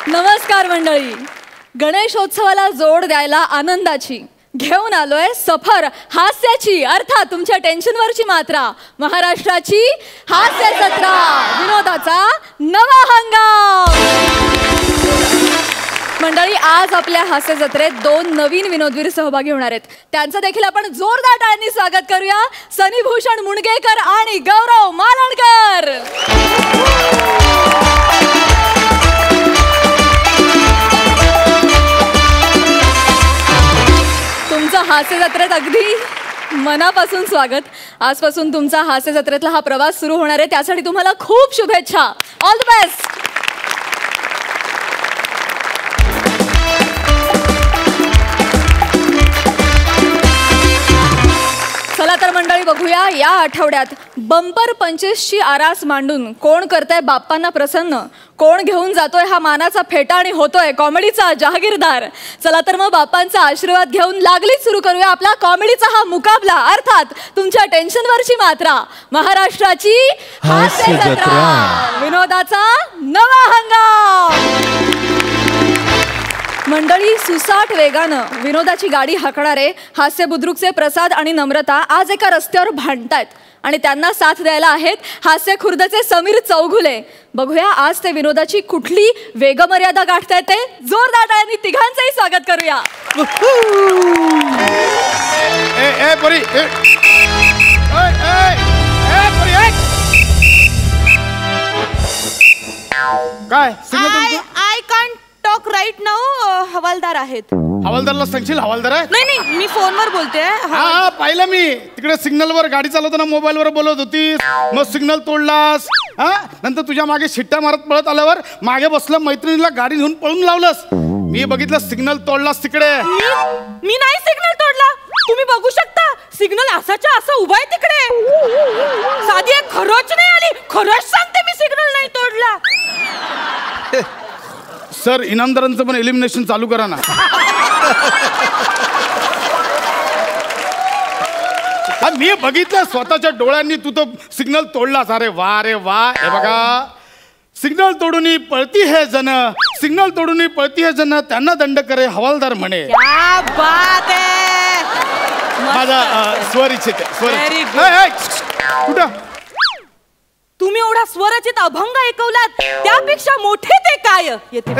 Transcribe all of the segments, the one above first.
नमस्कार मंडळी. गणेशोत्सवाला जोड द्यायला आनंदाची घेऊन आलोय सफर हास्याची, अर्थात तुमच्या टेन्शनवरची मात्रा. महाराष्ट्राची हास्य जत्रा, विनोदाचा नवा हंगाम. मंडळी, आज आपल्या हास्य जत्रेत 2 नवीन विनोदवीर सहभागी होणार आहेत. त्यांचं देखील आपण जोरदार टाळ्यांनी स्वागत करूया. सनीभूषण मुणगेकर आणि गौरव मालणकर. तुमचं हास्य जत्रेत अगदी मनापासून स्वागत. आजपासून तुमचा हास्य जत्रेतला हा प्रवास सुरू होणार आहे. त्यासाठी तुम्हाला खूप शुभेच्छा. All the best. चला तर मंडळी, बघूया या आठवड्यात बंपर 25ची आरास मांडून कोण करतंय बाप्पांना प्रसन्न, कोण घेऊन जातोय हा मानाचा फेटा आणि होतोय कॉमेडीचा जहागीरदार. चला तर मग बाप्पांचा आशीर्वाद घेऊन लागलीच सुरू करूया आपला कॉमेडीचा हा मुकाबला, अर्थात तुमच्या टेन्शनवरची मात्रा. महाराष्ट्राची हास्य जत्रा, विनोदाचा नवा हंगाम. मंडळी, सुसाट वेगानं विनोदाची गाडी हाकणारे हास्य बुद्रुकचे प्रसाद आणि नम्रता आज एका रस्त्यावर भांडतायत आणि त्यांना साथ द्यायला आहेत हास्य खुर्दचे समीर चौघुले. बघूया आज ते विनोदाची कुठली वेगमर्यादा गाठतायत ते. जोरदार टाळ्यांनी तिघांचंही स्वागत करूया. काय I can't talk right now. हवालदार आहेत. हवालदारला सांगशील? हवालदार आहे? नाही, मी फोनवर बोलते. हा, पाहिलं मी. तिकडे सिग्नलवर गाडी चालवताना मोबाईलवर बोलत होतीस, मग सिग्नल तोडलास. हा, नंतर तुझ्या मागे शिट्ट्या मारत पळत आल्यावर मागे बसलं मैत्रिणीला गाडी घेऊन पळून लावलंस. मी बघितलं सिग्नल तोडलास तिकडे. मी नाही सिग्नल तोडला. तुम्ही बघू शकता सिग्नल असाच्या असं उभा आहे तिकडे. साधी एक खरंच नाही आली. खरंच सांगते, मी सिग्नल नाही तोडला. सर, इनामदारांचं पण एलिमिनेशन चालू करा ना. मी बघितलं स्वतःच्या डोळ्यांनी, तू तो सिग्नल तोडलास. अरे वा, रे वा. हे बघा, सिग्नल तोडून पळती है जन, सिग्नल तोडून पळती है जन, त्यांना दंड करे हवालदार म्हणे. क्या बात है. माझा स्वरचित कुठं तुम्ही एवढा स्वरचित अभंग ऐकवलात, त्यापेक्षा मोठे ते काय येते.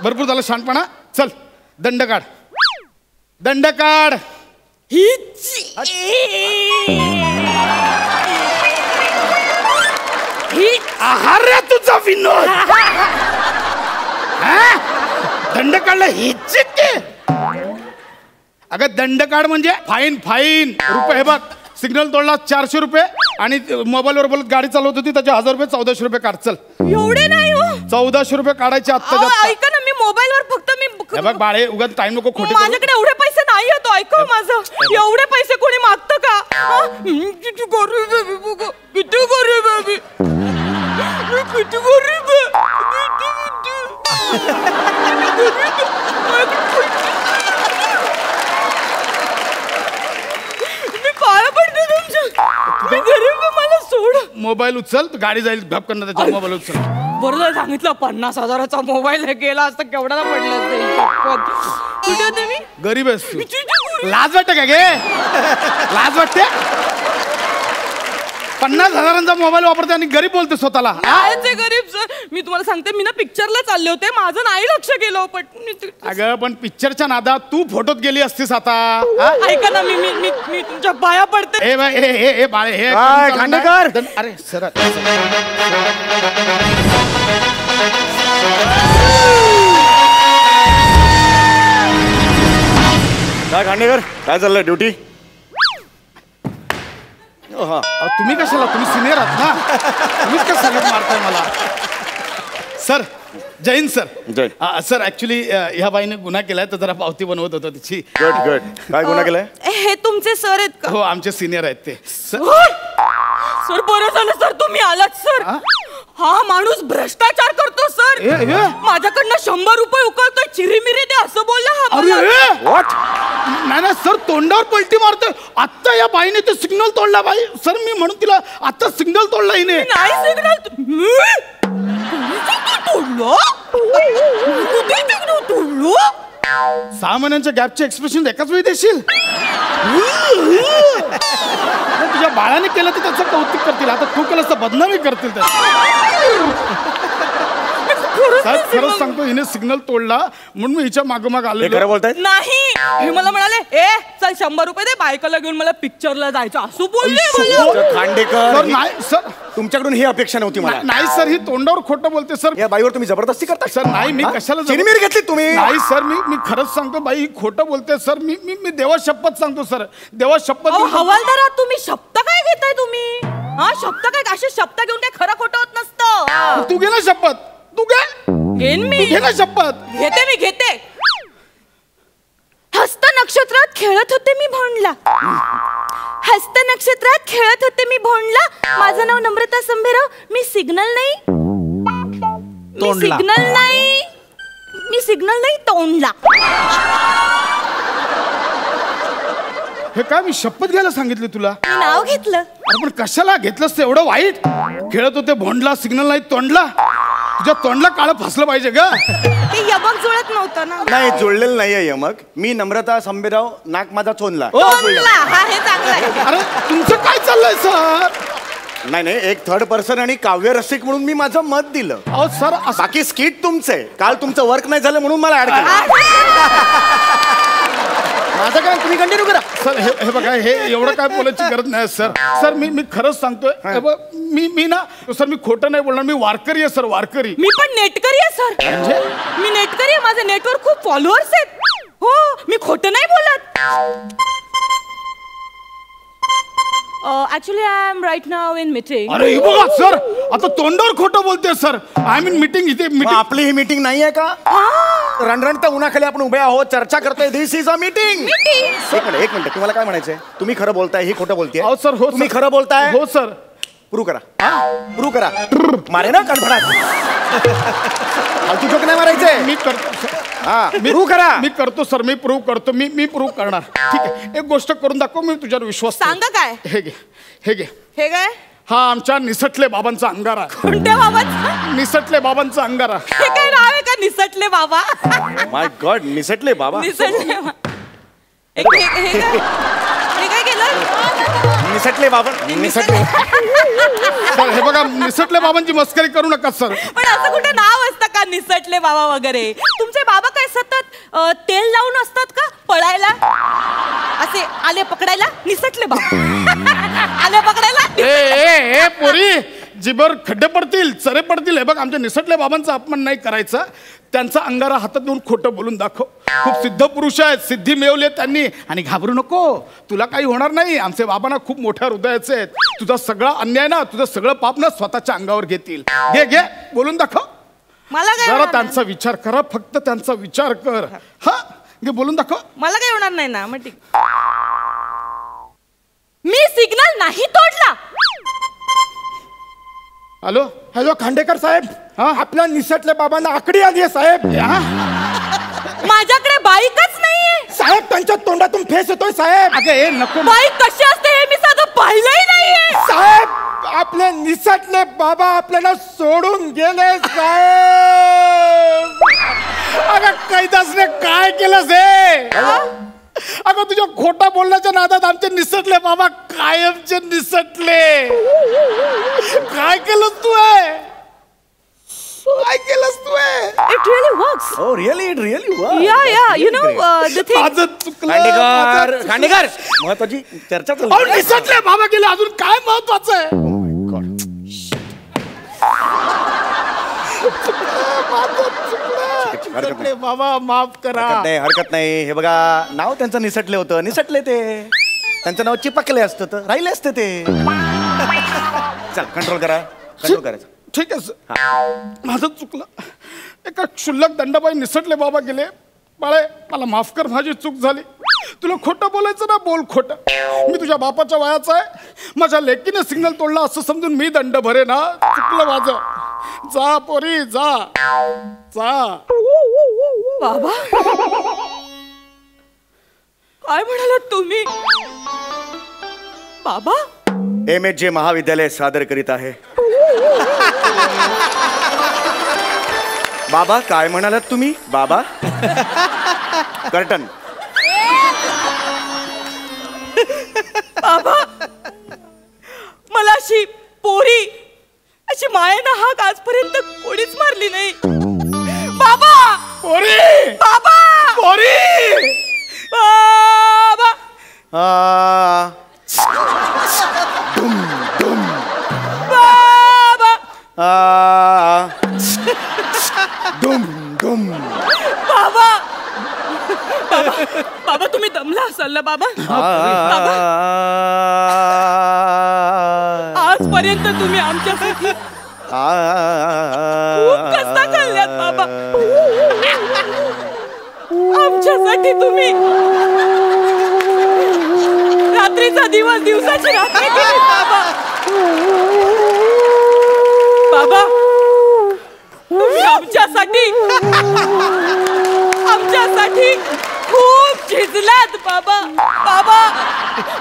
भरपूर झालं शहाणपणा. चल, दंड काढ, दंड काढ. ही आहार तुझा विनोद. दंड काढला हीच. अगं, दंड काढ म्हणजे फाईन. फाईन रुपये. हे बघ, सिग्नल तोडला 400 रुपये आणि मोबाईलवर बोलत गाडी चालवत होती त्याचे 1000 रुपये. 1400 रुपये काढ. चल. एवढे नाही हो. 1400 रुपये काढायचे आत्ता. ऐका ना, मी मोबाईलवर फक्त बघ बाळे, उगाच टाइम नको खोटे. माझ्याकडे एवढे पैसे नाही होतो. ऐका माझं, एवढे पैसे कोणी मागतं का? किती गरीब आहे मी. किती गरीब आहे मी. किती गरीब मी पाया पडते तुमच्या. मी गरीब, मला सोड. मोबाईल उचल, गाडी जाईल घाप करणार. त्याच्या मोबाईल उचल. बरोबर सांगितलं. 50,000चा मोबाईल गेला असता केवढा पडला असता. कुठे होते मी? गरीब आहेस तू. लाज वाटते का गे? लाज वाटते? 50,000चा मोबाईल वापरते आणि गरीब बोलते स्वतःला. आहे गरीब सर. मी तुम्हाला सांगते, मी ना पिक्चरला चालले होते, माझं नाही लक्ष गेलं. पण अगं, पण पिक्चरच्या नादात तू फोटोत गेली असतीस आता. ऐका ना, मी तुमच्या पाया पडते. हे बाळे, हे खांडेकर. अरे सर, काय खांडेकर, काय चाललंय ड्युटी? तुम्ही कशाला? तुम्ही सिनियर आहात ना, तुम्हीच का सांगत मारताय मला. सर, जय हिंद सर. जय. सर, ऍक्च्युली ह्या बाईने गुन्हा केलाय, तर जरा पावती बनवत होतो तिची. Good good. काय गुन्हा केलाय? हे तुमचे सर आहेत का? हो, आमचे सिनियर आहेत ते. सर, बरं झालं सर तुम्ही आलात सर. हा माणूस भ्रष्टाचार करतो सर. माझ्याकडनं 100 रुपये उकळतोय. चिरीमिरी दे असं बोलला हा. व्हॉट? नाही सर, तोंडावर पलटी मारतोय. आता या बाईने ते सिग्नल तोडला. बाई सर, मी म्हणून तिला आता सिग्नल तोडला हिने. नाही सिग्नल तोडलो कुठे सिग्नल तोडलो 6 महिन्यांच्या गॅपचे एक्सप्रेशन एकाच वेळी देशील? तुझ्या बाळाने केलं तर त्याचं कौतुक करतील, आता तू केलं तर बदनामी करतील. साहेब खरंच सांगतो, हिने सिग्नल तोडला म्हणून मी हिच्या मागोमाग आलो. खरं बोलताय? नाही, हे मला म्हणाले ए चल 100 रुपये दे, बायकोला घेऊन मला पिक्चरला जायचं असं बोलले. खांडेकर, नाही सर, तुमच्याकडून ही अपेक्षा नव्हती मला. नाही सर, ही तोंडावर खोटं बोलते सर. या बाईवर तुम्ही जबरदस्ती करता सर? नाही, मी कशाला चिरमिर घेतली तुम्ही? नाही सर, मी खरंच सांगतो, बाई ही खोटं बोलते सर. मी देवा शपथ सांगतो सर, देवा शपथ. हवालदारा तुम्ही शब्द काय घेताय तुम्ही? हा शब्द काय, असे शब्द घेऊन काय खरं खोटं होत नसतं. तू घे ना शपथ, तू घे. घेन मी, घे ना शपथ. घेते मी घेते. हस्त नक्षत्रात खेळत होते मी भोंडला, हस्त नक्षत्रात खेळत होते मी भोंडला. माझं नाव नम्रता संभेराव. मी सिग्नल नाही, मी सिग्नल नाही, मी सिग्नल नाही तोंडला. हे काय, मी शपथ घ्यायला सांगितली तुला? मी नाव घेतलं. अरे पण कशाला घेतलंस ते एवढं वाईट? खेळत होते भोंडला, सिग्नल नाही तोंडला. तुझ्या तोंडला काळं फासलं पाहिजे ग. ते यमक जुळत नव्हतं ना. नाही जुळलेलं नाहीये यमक. मी नम्रता संभेराव, नाक माझा चोनला. तोंडला हा, हे चांगलं आहे. अरे तुमचं काय चाललंय सर? नाही, एक थर्ड पर्सन आणि काव्य रसिक म्हणून मी माझं मत दिलं. अहो सर, बाकी स्किट तुमचे. काल तुमचं वर्क नाही झालं म्हणून मला ऍड केलं. माझं काय, तुम्ही कंटिन्यू करा. सर हे बघा, हे एवढं काय बोलायची गरज नाही सर. सर मी खरंच सांगतोय, मी ना सर, मी खोटं नाही बोलणार. मी वारकरी आहे सर, वारकरी. मी पण नेटकरी आहे सर. मी नेटकरी आहे, माझे नेटवर खूप फॉलोअर्स आहेत. हो, मी खोटं नाही बोलत. Actually I am right now in meeting. अरे हे बघा सर, आता तोंडावर खोटं बोलते सर. I mean meeting. इथे मग आपली ही मीटिंग नाहीये का? रणरणता उन्हाखाली आपण उभे आहोत, चर्चा करतोय. दिस इज अ मीटिंग. एक मिनिट, तुम्हाला काय म्हणायचंय? तुम्ही खरं बोलताय, ही खोटं बोलतेय? हो सर, हो. तुम्ही खरं बोलताय? हो सर. प्रूव्ह करा, प्रूव्ह करा. मारे ना कणफडात. फालतू जोक नाही मारायचे. मी करतो. हा, प्रूव्ह करा. मी करतो सर, मी प्रूव्ह करतो. मी प्रूव्ह करणार. ठीक आहे, एक गोष्ट करून दाखव, मी तुझ्यावर विश्वास. सांगा काय? हे घे, हे घे. हे काय? हा आमच्या निसटले बाबांचा अंगारा. कोणत्या बाबांचा? निसटले बाबांचा अंगारा. हे काय नाव आहे का, निसटले बाबा? माय गॉड, निसटले बाबा. निसटले हे काय केलं? निसटले बाबा. निसटले. सर हे बघा, निसटले बाबांची मस्करी करू नका सर. पण असं कुठे नाव असतं का, निसटले बाबा वगैरे? तुमचे बाबा काय सतत तेल लावून असतात का पळायला? असे आले पकडायला, निसटले बाबा. आले पकडायला. ए पोरी, जिभर खड्डे पडतील, चरे पडतील. हे बघ, आमच्या निसटले बाबांचा अपमान नाही करायचा. त्यांचा अंगारा हातात घेऊन खोटं बोलून दाखव. खूप सिद्ध पुरुष आहेत, सिद्धी मिळवली त्यांनी. आणि घाबरू नको, तुला काही होणार नाही. आमचे बाबा ना खूप मोठ्या हृदयाचे आहेत. तुझा सगळा अन्याय ना, तुझं सगळं पाप ना स्वतःच्या अंगावर घेतील. घे बोलून दाखव. मला काय जरा त्यांचा विचार करा, फक्त त्यांचा विचार कर. हा घे, बोलून दाखव. मला काय होणार नाही ना. मग ठीक, मी सिग्नल नाही तोडला. हॅलो खांडेकर साहेब, आपल्या निसटल्या बाबांना आकडी आली आहे साहेब. माझ्याकडे बाईकच नाहीये साहेब. त्यांच्या तोंडातून फेस येतोय साहेब. अगं नको. बाईक कशी असते हे मी साधं पाहिलंही नाहीये साहेब. आपले निसटले बाबा आपल्याला सोडून गेले साहेब. अगं कैदासने काय केलं हे? अगं तुझ्या खोटा बोलण्याच्या नादात आमचे निसटले बाबा कायमचे निसटले. काय केलंस तू? काय केलंस तू? It really works. Oh, really? It really works. Yeah. You know the thing. माझं चुकलं. खांडेकर, महत्वाची चर्चा चालू. निसटले बाबा गेले, अजून काय महत्वाचं आहे? बाबा माफ करा. हरकत नाही. हे बघा, नाव त्यांचं निसटले होतं, निसटले ते. त्यांचं नाव चिपकले असतं तर राहिले असते ते. चल कंट्रोल करायचं. ठीक आहे सर, माझं चुकलं. एका क्षुल्लक दंडाबाई निसटले बाबा गेले. बाळे मला माफ कर, माझी चूक झाली. तुला खोटं बोलायचं ना, बोल खोटं. मी तुझ्या बापाच्या वयाचा आहे. माझ्या लेकीने सिग्नल तोडला असं समजून मी दंड भरे ना. चुकलं माझं. जा पोरी जा. बाबा काय म्हणालात तुम्ही? बाबा MHJ महाविद्यालय सादर करीत आहे बाबा काय म्हणालात तुम्ही? बाबा कर्टन. बाबा मला अशी पोरी अशी मायेनं हाक आजपर्यंत कोणीच मारली नाही. बाबा पोरी बाबा पोरी बाबा दुम दुम बाबा दुम दुम. बाबा बाबा तुम्ही दमला असाल ना बाबा. बाबा आजपर्यंत तुम्ही आमच्यासाठी खूप कष्ट खाल्ल्यात बाबा. आमच्यासाठी तुम्ही रात्रीचा दिवस दिवसाची रात्र केली बाबा. बाबा तुम्ही आमच्यासाठी खूप झिजलात बाबा. बाबा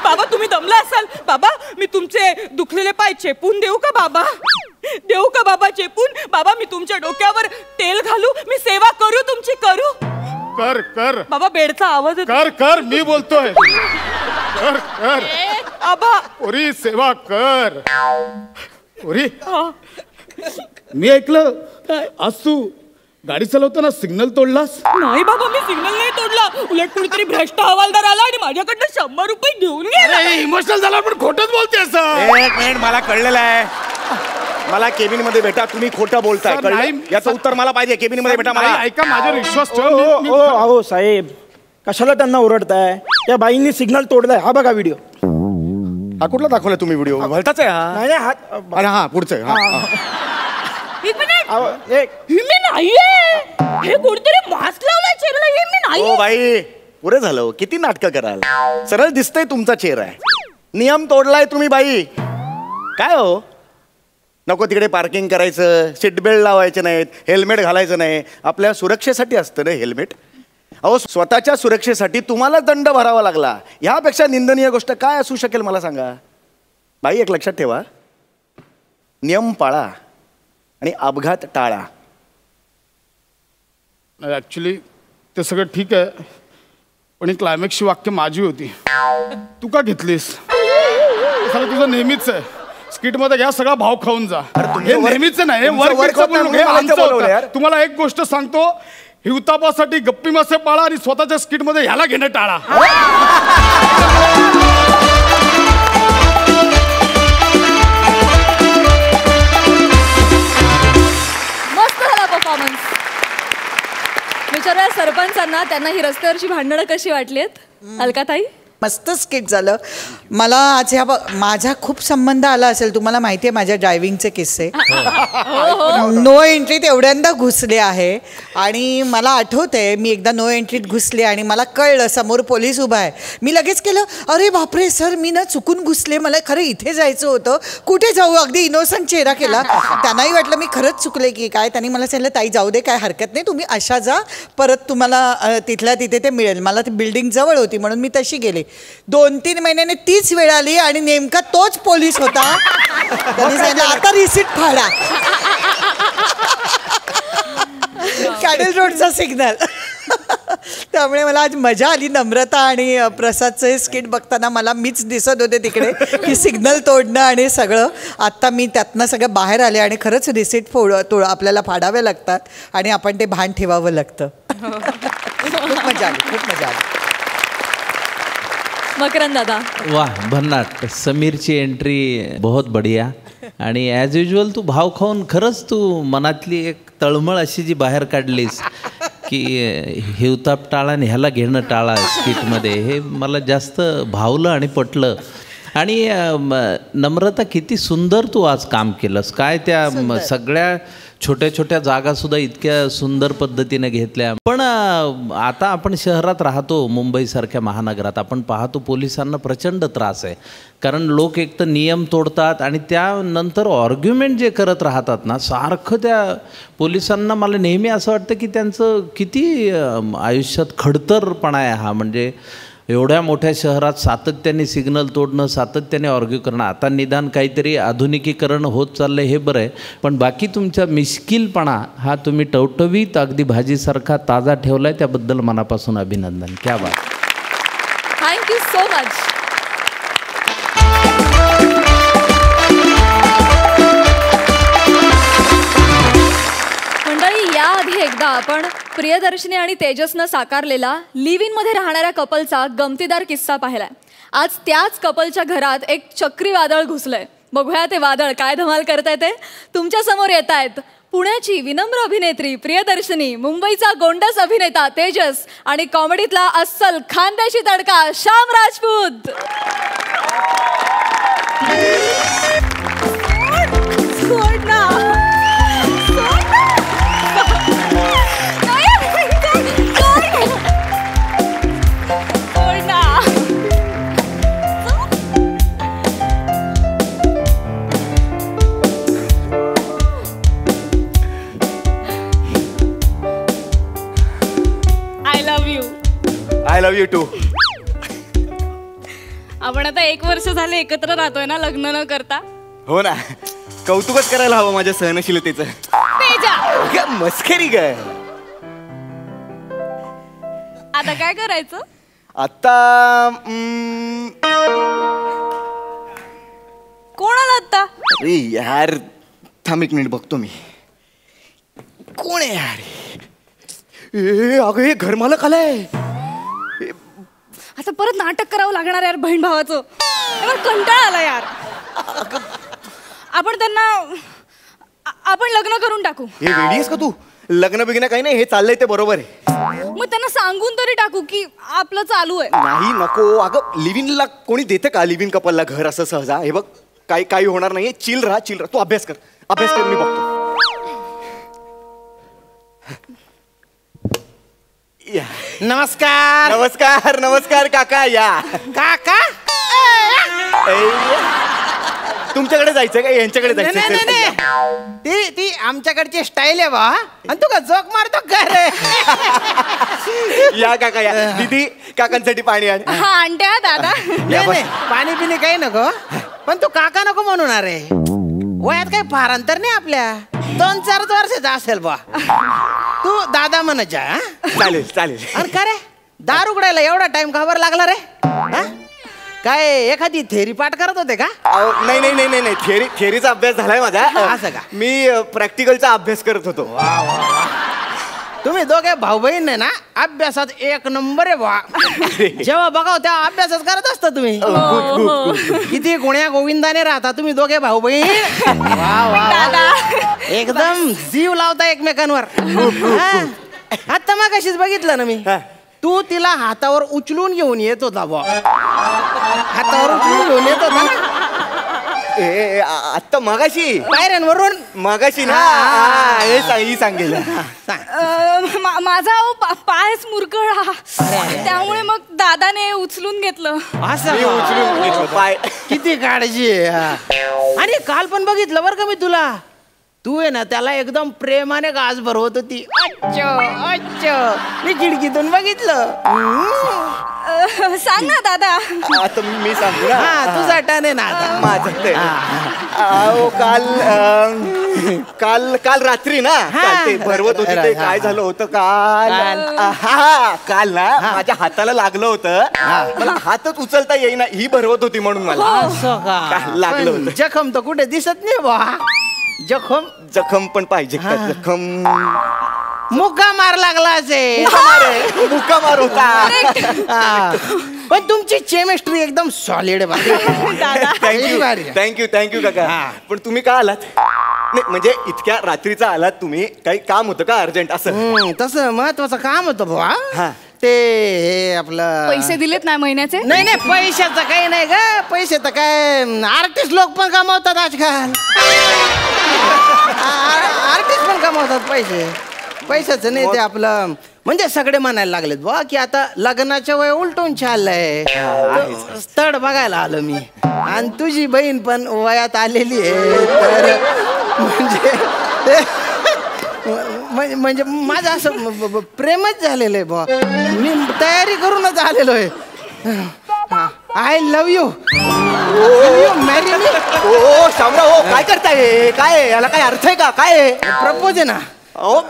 बाबा तुम्ही दमला असाल बाबा. मी तुमचे दुखलेले पाय चेपून देऊ का बाबा? देऊ का बाबा चेपून? बाबा मी तुमच्या डोक्यावर तेल घालू? मी सेवा करू तुमची? करू? कर कर बाबा बेडचा आवाज येतो. कर कर मी बोलतोय. कर कर आबा पोरी सेवा कर. पोरी हा. मी ऐकलं आज तू गाडी चालवताना सिग्नल तोडलास. नाही बाबा मी सिग्नल नाही तोडला. उलट कुणीतरी भ्रष्ट हवालदार आला आणि माझ्याकडनं 100 रुपये घेऊन गेला. इमोशनल झाला पण खोटच बोलतेस. एक मिनिट मला कळलेलं आहे. मला केबिन मध्ये भेटा. तुम्ही खोटं बोलताय. सर, कळलं? नाही. याचं उत्तर मला पाहिजे. केबिन मध्ये भेटा मला. ऐका माझ्यावर विश्वास ठेव. अहो साहेब कशाला त्यांना ओरडताय? त्या बाईंनी सिग्नल तोडलाय. हा बघा व्हिडिओ. हा कुठला दाखवला तुम्ही व्हिडिओ? भलताच आहे हा. नाही हात अरे हा पुढचं आहे. हा. एक मिनिट एक मी नाहीये. हे कोणतरी मास्क लावलाय चेहऱ्याला. हे मी नाही. ओ बाई पुरे झालं. किती नाटकं कराल. सरळ दिसतंय तुमचा चेहरा आहे. नियम तोडलाय तुम्ही बाई. काय हो नको तिकडे पार्किंग करायचं, सीट बेल्ट लावायचे नाहीत, हेल्मेट घालायचं नाही. आपल्या सुरक्षेसाठी असतं ना हेल्मेट. अहो स्वतःच्या सुरक्षेसाठी तुम्हाला दंड भरावा लागला. ह्यापेक्षा निंदनीय गोष्ट काय असू शकेल मला सांगा? बाई एक लक्षात ठेवा, नियम पाळा आणि अपघात टाळा. ऍक्च्युली ते सगळं ठीक आहे पण ही क्लायमॅक्सची वाक्य माझी होती. तू का घेतलीस? सगळं तुझं नेहमीच आहे. स्किट मध्ये घ्या सगळा भाव खाऊन जा. हे नेहमीच नाही. तुम्हाला एक गोष्ट सांगतो, हिवतापासाठी गप्पी मासे पाळा आणि स्वतःच्या स्किट मध्ये ह्याला घेणं टाळा. मस्त झाला परफॉर्मन्स. विचारूया सरपंचांना त्यांना ही रस्त्यावरची भांडणं कशी वाटलीत. अलकाताई मस्त स्किट झालं. मला आज माझा खूप संबंध आला असेल. तुम्हाला माहिती आहे माझ्या ड्रायव्हिंगचे किस्से. नो एंट्रीत एवढ्यांदा घुसले आहे आणि मला आठवतंय मी एकदा नो एंट्रीत घुसले आणि मला कळलं समोर पोलीस उभा आहे. मी लगेच केलं अरे बापरे सर मी ना चुकून घुसले, मला खरं इथे जायचं होतं, कुठे जाऊ. अगदी इनोसंट चेहरा केला. त्यांनाही वाटलं मी खरंच चुकले की काय. त्यांनी मला सांगितलं ताई जाऊ दे काय हरकत नाही, तुम्ही अशा जा, परत तुम्हाला तिथल्या तिथे ते मिळेल. मला ती बिल्डिंग जवळ होती म्हणून मी तशी गेले. 2-3 महिन्याने तीच वेळ आली आणि नेमका तोच पोलीस होता. त्यांनी सांगितलं आता रिसीट फाडा. कॅडेल रोडचा सिग्नल. त्यामुळे मला आज मजा आली. नम्रता आणि प्रसादचं हे स्किट बघताना मला मीच दिसत होते तिकडे की सिग्नल तोडणं आणि सगळं. आत्ता मी त्यातनं सगळं बाहेर आले आणि खरंच रिसीट आपल्याला फाडावे लागतात आणि आपण ते भान ठेवावं लागतं. खूप मजा आली, खूप मजा आली. मकरंद दादा वाह भन्नाट. समीरची एंट्री बहुत बढिया आणि ॲज युजल तू भाव खाऊन खरंच तू मनातली एक तळमळ अशी जी बाहेर काढलीस की हिवताप टाळा आणि ह्याला घेणं टाळा स्किटमध्ये, हे मला जास्त भावलं आणि पटलं. आणि नम्रता किती सुंदर तू आज काम केलंस. काय त्या सगळ्या छोट्या छोट्या जागासुद्धा इतक्या सुंदर पद्धतीने घेतल्या. पण आता आपण शहरात राहतो, मुंबईसारख्या महानगरात आपण पाहतो पोलिसांना प्रचंड त्रास आहे. कारण लोक एक तर नियम तोडतात आणि त्यानंतर आर्ग्युमेंट जे करत राहतात ना सारखं, त्या पोलिसांना मला नेहमी असं वाटतं की त्यांचं किती आयुष्यात खडतरपणा आहे हा. म्हणजे एवढ्या मोठ्या शहरात सातत्याने सिग्नल तोडणं, सातत्याने ऑर्ग्यू करणं, आता निदान काहीतरी आधुनिकीकरण होत चाललं हे बरं आहे, पण बाकी तुमचा मिश्किलपणा हा तुम्ही टवटवीत अगदी भाजीसारखा ताजा ठेवला आहे, त्याबद्दल मनापासून अभिनंदन. क्या बात. Thank you so much. मंडळी, याआधी एकदा आपण प्रियदर्शनी आणि तेजसनं साकारलेला लिव्ह इन मध्ये राहणाऱ्या कपलचा गमतीदार किस्सा पाहिलाय. आज त्याच कपलच्या घरात एक चक्रीवादळ घुसलंय. बघूया ते वादळ काय धमाल करताय ते. तुमच्या समोर येत आहेत पुण्याची विनम्र अभिनेत्री प्रियदर्शनी, मुंबईचा गोंडस अभिनेता तेजस आणि कॉमेडीतला अस्सल खानदेशी तडका Shyam Rajput. I love you too. आपण आता 1 वर्ष झाले एकत्र राहतोय ना, लग्न न करता. हो ना, कौतुकच करायला हवं माझ्या सहनशीलतेचं. तेजा, मस्करी काय. आता काय करायचं? आता कोण आला आता? अरे यार, थांब 1 मिनिट बघतो मी. कोण आहे यार? ए अगं, हे घरमालक आलाय. आता परत नाटक करावं लागणार यार बहीण भावाचं. कंटाळा आला यार. आपण त्यांना आपण लग्न करून टाकू. हे वेडी आहेस का तू? लग्न बिग्न काही नाही, हे चाललंय ते बरोबर आहे. मग त्यांना सांगून तरी टाकू की आपलं चालू आहे. नाही, नको. अगं, लिव्हिंगला कोणी देतं का लिव्हिंग कपलला घर असं सहजा? हे बघ, काही होणार नाहीये. चिल राहा. तू अभ्यास कर, मी बघतो. नमस्कार. नमस्कार नमस्कार काका. या काका. तुमच्याकडे जायचं का यांच्याकडे जायचं? ती आमच्याकडची स्टाईल आहे बा. आणि तू का जोक मारतो का रे? या काका या. दीदी, काकांसाठी पाणी आण. हा, आणते हा दादा. नाही, पाणी पिणी काही नको, पण तू काका नको म्हणून. अरे वयात काही फार अंतर नाही आपल्या. 2-4 वर्षाचा असेल बा. तू दादा म्हणायच्या. चालेल चालेल. अरे का रे, दार उघडायला एवढा टाइम खबर लागला रे? काय एखादी थेरी पाठ करत होते का? नाही, थेरीचा अभ्यास झालाय माझा. असं का? मी प्रॅक्टिकलचा अभ्यास करत होतो. तुम्ही दोघे भाऊ बहीण ना, अभ्यासात 1 नंबर आहे बा. जेव्हा बघाव तेव्हा अभ्यासच करत असता तुम्ही. किती गुण्या गोविंदाने राहता तुम्ही दोघे भाऊ बहीण. एकदम जीव लावता एकमेकांवर. आता मग कशीच बघितलं ना मी, तू तिला हातावर उचलून घेऊन येत होता बा. हातावर उचलून घेऊन येत होता ना. आत्ता मगाशी पायऱ्यांवरून. मगाशी ना. हे सांगेल. माझा पायच मुरगळा, त्यामुळे मग दादाने उचलून घेतलं. असं पाय. किती काळजी आहे. आणि काल पण बघितलं बरं का मी तुला. तू आहे ना त्याला एकदम प्रेमाने गाज भरवत होती. मी खिडकीतून बघितलं. सांग ना दादा. आता मी सांगू ना. हा, तुझा टर्न आहे ना आता. माझं ते. काल रात्री ना, ते भरवत होती ते. काय झालं होतं काल ना, माझ्या हाताला लागलं होतं. मला हातच उचलता येईना, ही भरवत होती म्हणून मला. असं का? लागलं होतं. जखम तर कुठे दिसत नाही बा. जखम पण पाहिजे का? जखम मुक्का मार लागला असे. मुक्का मार होता. पण तुमची केमिस्ट्री एकदम सॉलिड आहे. थँक्यू काका. पण तुम्ही का आलात? नाही म्हणजे इतक्या रात्रीचा आलात तुम्ही? काही काम होतं का अर्जंट? असं तसं महत्वाचं काम होतं बुवा. ते आपलं पैसे दिलेत ना महिन्याचे? नाही, पैशाचं काही नाही ग. पैसे तर काय आर्टिस्ट लोक पण कमावतात आजकाल. आर्टिस्ट पण कमावतात पैशाचं नाही. ते आपलं म्हणजे सगळे म्हणायला लागलेत बुवा की आता लग्नाच्या वय उलटून चाललंय. स्थळ बघायला आलो मी. आणि तुझी बहीण पण वयात आलेली आहे. तर म्हणजे माझं असं प्रेमच झालेलं आहे बुवा. मी तयारी करूनच आलेलो आहे. I love you marry me. ओ शामराव, हो काय करताय? काय आहे? याला काय अर्थ आहे का? काय आहे? प्रपोज आहे ना.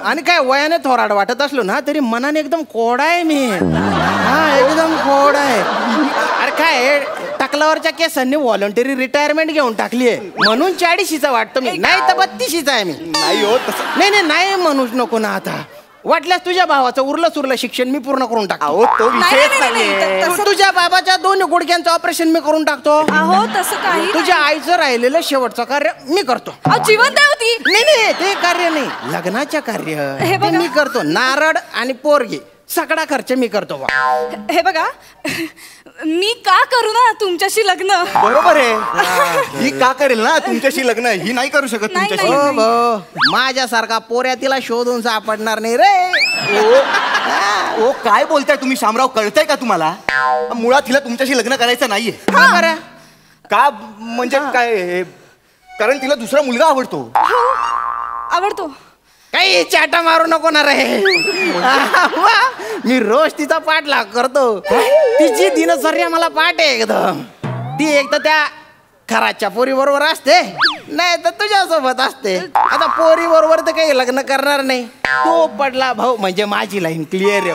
आणि काय वयाने थोराड वाटत असलो ना तरी मनाने एकदम कोडा आहे मी. हा एकदम कोडा आहे. अरे काय टकलावरच्या केसांनी व्हॉलंटरी रिटायरमेंट घेऊन टाकली आहे म्हणून 40शीचा वाटतो मी, नाही तर 32शीचा आहे मी. नाही हो तसं. नाही म्हणूच नको ना आता. वाटल्यास तुझ्या भावाचं उरलं शिक्षण मी पूर्ण करून टाकतो. अहो तो विषयच नाहीये. तुझ्या बाबाच्या 2 गुडघ्यांचं ऑपरेशन मी करून टाकतो. अहो तसं काही तुझ्या आईचं राहिलेलं शेवटचं कार्य मी करतो. जिवंत आहे होती. नाही ते कार्य नाही, लग्नाच्या कार्य हे बघा. ते मी करतो. नारळ आणि पोरगी सगळा खर्च मी करतो बा. हे बघा, मी का करू ना तुमच्याशी लग्न? बरोबर आहे. ही का करेल ना तुमच्याशी लग्न? ही नाही करू शकत नाही, तुमच्याशी. नाही. माझ्यासारखा पोऱ्या तिला शोधून सापडणार नाही रे. ओ काय बोलताय तुम्ही शामराव? कळतंय का तुम्हाला? मुळात हिला तुमच्याशी लग्न करायचं नाहीये. का बरं? का म्हणजे काय हे? कारण तिला दुसरा मुलगा आवडतो. आवडतो. काही चाटा मारू नको ना रे. मी रोज तिचा पाठलाग करतो. तिची दिनचर्या मला पाठ आहे एकदम. ती एक तर त्या खराच्या पोरी बरोबर असते, नाही तर तुझ्यासोबत असते. आता पोरी बरोबर तर काही लग्न करणार नाही. तो पडला भाऊ म्हणजे माझी लाईन क्लिअर आहे.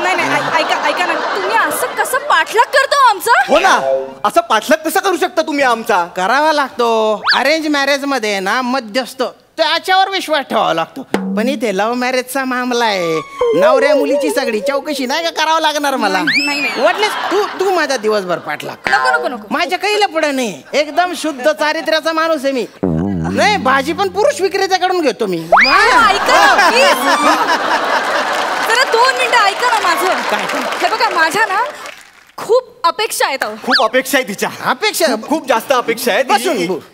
नाही ऐका ना, तुम्ही असं कसं पाठलाग करतो आमचा? हो ना, असं पाठलाग कसं करू शकता तुम्ही आमचा? करावा लागतो. अरेंज मॅरेज मध्ये ना मध्यस्थ त्याच्यावर विश्वास ठेवावा लागतो. पण इथे लव्ह मॅरेजचा मामला आहे. नवऱ्या मुलीची सगळी चौकशी नाही का करावं लागणार मला. नाही. वाटलेस तू माझा दिवसभर पाठलाग. नको. माझ्या काही पुढे नाही. एकदम शुद्ध चारित्र्याचा माणूस आहे मी. नाही भाजी पण पुरुष विक्रेत्याकडून घेतो मी. ऐका जरा 2 मिनिटं ऐका ना माझं. हे बघा, माझ्या ना खूप अपेक्षा आहेत. खूप अपेक्षा आहे तिच्या. अपेक्षा खूप जास्त अपेक्षा आहे.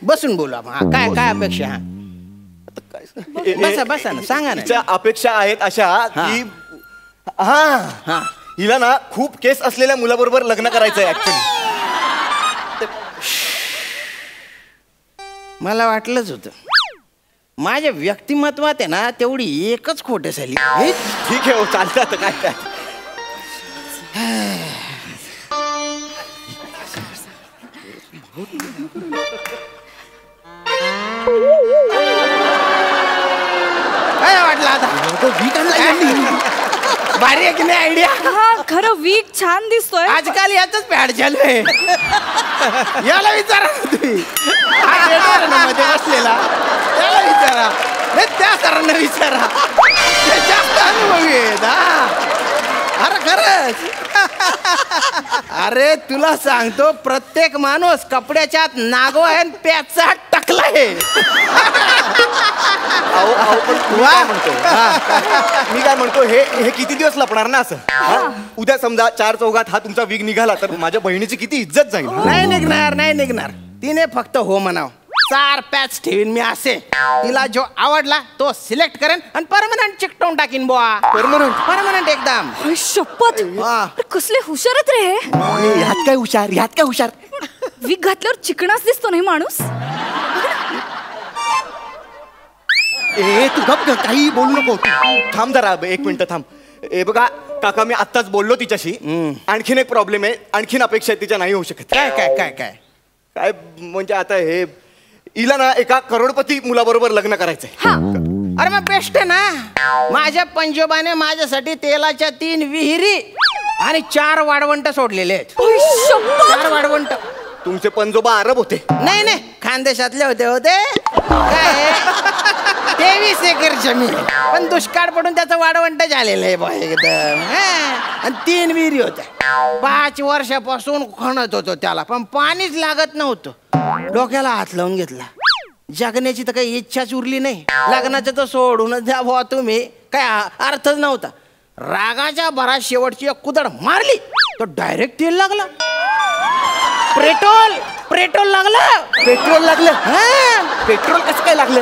बसून बोला. काय अपेक्षा? बसा ना, सांगा ना. तिच्या अपेक्षा आहेत अशा की हिला ना खूप केस असलेल्या मुलाबरोबर लग्न करायचंय ऍक्च्युली. मला वाटलंच होतं. माझ्या व्यक्तिमत्वात आहे ना तेवढी एकच खोट झाली. ठीक आहे हो, चालतं आता काय. काय वाटलं आता? भारी आहे की नाही आयडिया? हा खरं वीक छान दिसतोय. आजकाल याच पॅड चालू आहे. याला विचारा ना तुम्ही. हा theater ना मध्ये बसलेला त्याला विचारा. नाही त्या सरांना विचारा. ते जास्त अनुभवी आहेत. अरे खरंच. अरे तुला सांगतो प्रत्येक माणूस कपड्याच्या आत नागो आहे आणि प्याचा टकला आहे. मी काय म्हणतो हे किती दिवस लपणार ना असं? उद्या समजा 4 चौघात हा तुमचा वीग निघाला तर माझ्या बहिणीची किती इज्जत जाईल. नाही निघणार. तिने फक्त हो म्हणाव. 4 पॅच ठेवीन मी असे. तिला जो आवडला तो सिलेक्ट करेन आणि परमनंट चिकटवून टाकीन बुवा. परमनंट एकदम. शपथ. कसले हुशार आहेत रे हे. ह्यात काय हुशार? वीक घातल्यावर चिकणाच दिसतो नाही माणूस. तू गप काही बोलू नको. थांब जरा 1 मिनिट थांब. बघा काका, मी आत्ताच बोललो तिच्याशी. आणखीन एक प्रॉब्लेम आहे. आणखीन अपेक्षा तिच्या नाही होऊ शकत. काय म्हणजे आता हे हिला ना एका करोडपती मुलाबरोबर लग्न करायचंय. अरे मग बेस्ट आहे ना. माझ्या पंजोबाने माझ्यासाठी तेलाच्या 3 विहिरी आणि 4 वाढवंट सोडलेले आहेत. 4 वाढवंट. तुमचे पंजोबा अरब होते? नाही खानदेशातले होते. काय 23 एकर जमीन पण दुष्काळ पडून त्याचं वाढवंट झालेलं आहे बा एकदम. आणि 3 विहिरी होत्या. 5 वर्षापासून खणत होतो त्याला पण पाणीच लागत नव्हतं. डोक्याला हात लावून घेतला. जगण्याची तर काही इच्छाच उरली नाही. लग्नाचं तर सोडूनच द्या भावा तुम्ही. काय अर्थच नव्हता. रागाच्या भरात शेवटची एक कुदळ मारली तो डायरेक्ट तेल लागला. पेट्रोल लागलं. पेट्रोल कसं काय लागलं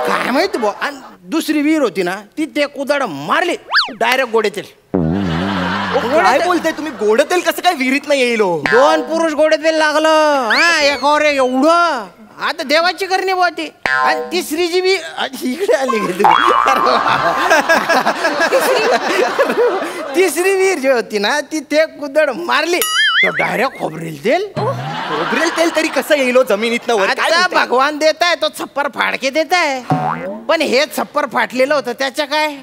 काय माहिती बुवा. आणि दुसरी विहीर होती ना ती ते कुदळ मारली डायरेक्ट गोडे तेल. काय बोलताय तुम्ही? गोड तेल कसं काय विहिरीत नाही येईल? 2 पुरुष गोडे तेल लागलं. एकावर एवढं. आता देवाची करणी बुवा ती. आणि तिसरी जी बी इकडे आली गे तिसरी वीर जी होती ना ती ते कुदळ मारली तो डायरेक्ट खोबरेल तेल. खोबरेल तेल तरी कसं येईल जमिनीतनं वर? काय आता बोलताय? भगवान देताय तो छप्पर फाडके देताय. पण हे छप्पर फाटलेलं होतं त्याच्या काय.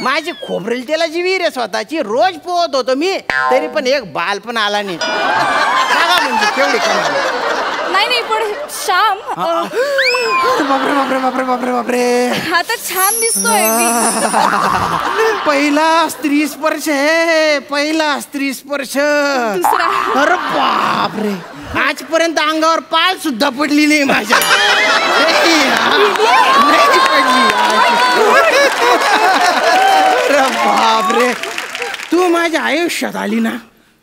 माझी खोबरेल तेलाची विहीर आहे स्वतःची. रोज पोहत होतो मी तरी पण एक बाल पण आला नाही. सांगा म्हणजे केवढी कमाल. नाही पण श्याम बापरे बापरे बापरे बापरे बापरे. आता छान दिसतोय मी. पहिला स्त्री स्पर्श आहे. पहिला स्त्री स्पर्श. दुसरा. अरे बापरे आजपर्यंत अंगावर पाल सुद्धा पडली नाही माझ्या. नाही पडली. अरे बापरे तू माझ्या आयुष्यात आली ना.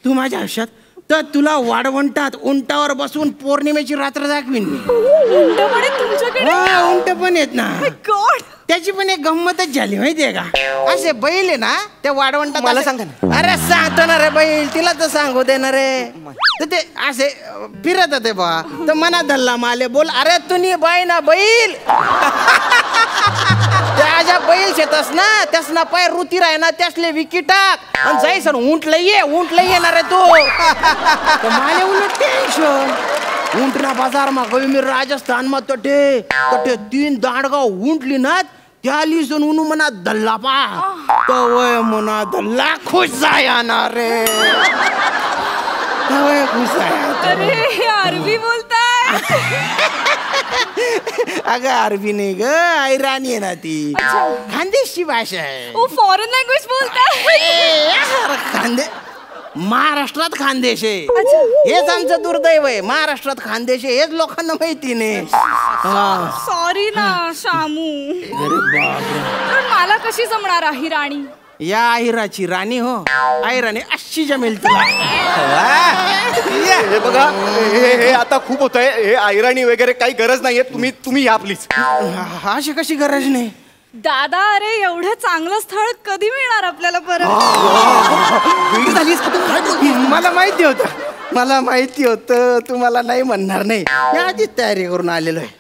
तू माझ्या आयुष्यात तर तुला वाढवंटात उंटावर बसून पौर्णिमेची रात्र दाखवीन मी. उंट पण येत ना. त्याची पण एक गंमतच झाली माहितीये का. असे बैल आहे ना त्या वाढवंटात. मला सांगा ना. अरे सांगतो ना रे बैल तिला तर सांगू दे ना रे. तर ते असे फिरत होते बा तर मनात धरला माले बोल अरे तुम्ही बाई ना बैल. त्या बैल शेतस ना त्यास ना पाय रुती राय ना त्यासले विकी टाक आणि जायसन उंटला येणार आहे तू. माले उलट टेन्शन. ऊंटना बाजार मा गई मी राजस्थान मा तटे 3 दांडगाव ऊंटली ना त्या लिसून उनु मना दल्ला पा तो वय मना दल्ला खुश जाया रे. खुश अरे हे अरबी बोलताय. अगं अरबी नाही ग ऐराणी आहे ना ती. खानदेशची भाषा आहे. फॉरेन लँग्वेज बोलताय. खानदे महाराष्ट्रात खानदेश आहे. हेच आमचं दुर्दैव आहे. महाराष्ट्रात खानदेश आहे हेच लोकांना माहिती नाही. सॉरी ना शामू. पण मला कशी जमणार आहे राणी. या आहिराची राणी हो. आहिराणी अशी जमेल तुला. हे बघा हे आता खूप होतंय. हे आयराणी वगैरे काही गरज नाहीये. तुम्ही या प्लीज. अशी कशी गरज नाही दादा. अरे एवढं चांगलं स्थळ कधी मिळणार आपल्याला परत. मला माहिती होतं तुम्हाला नाही म्हणणार नाही. या आधीच तयारी करून आलेलो आहे.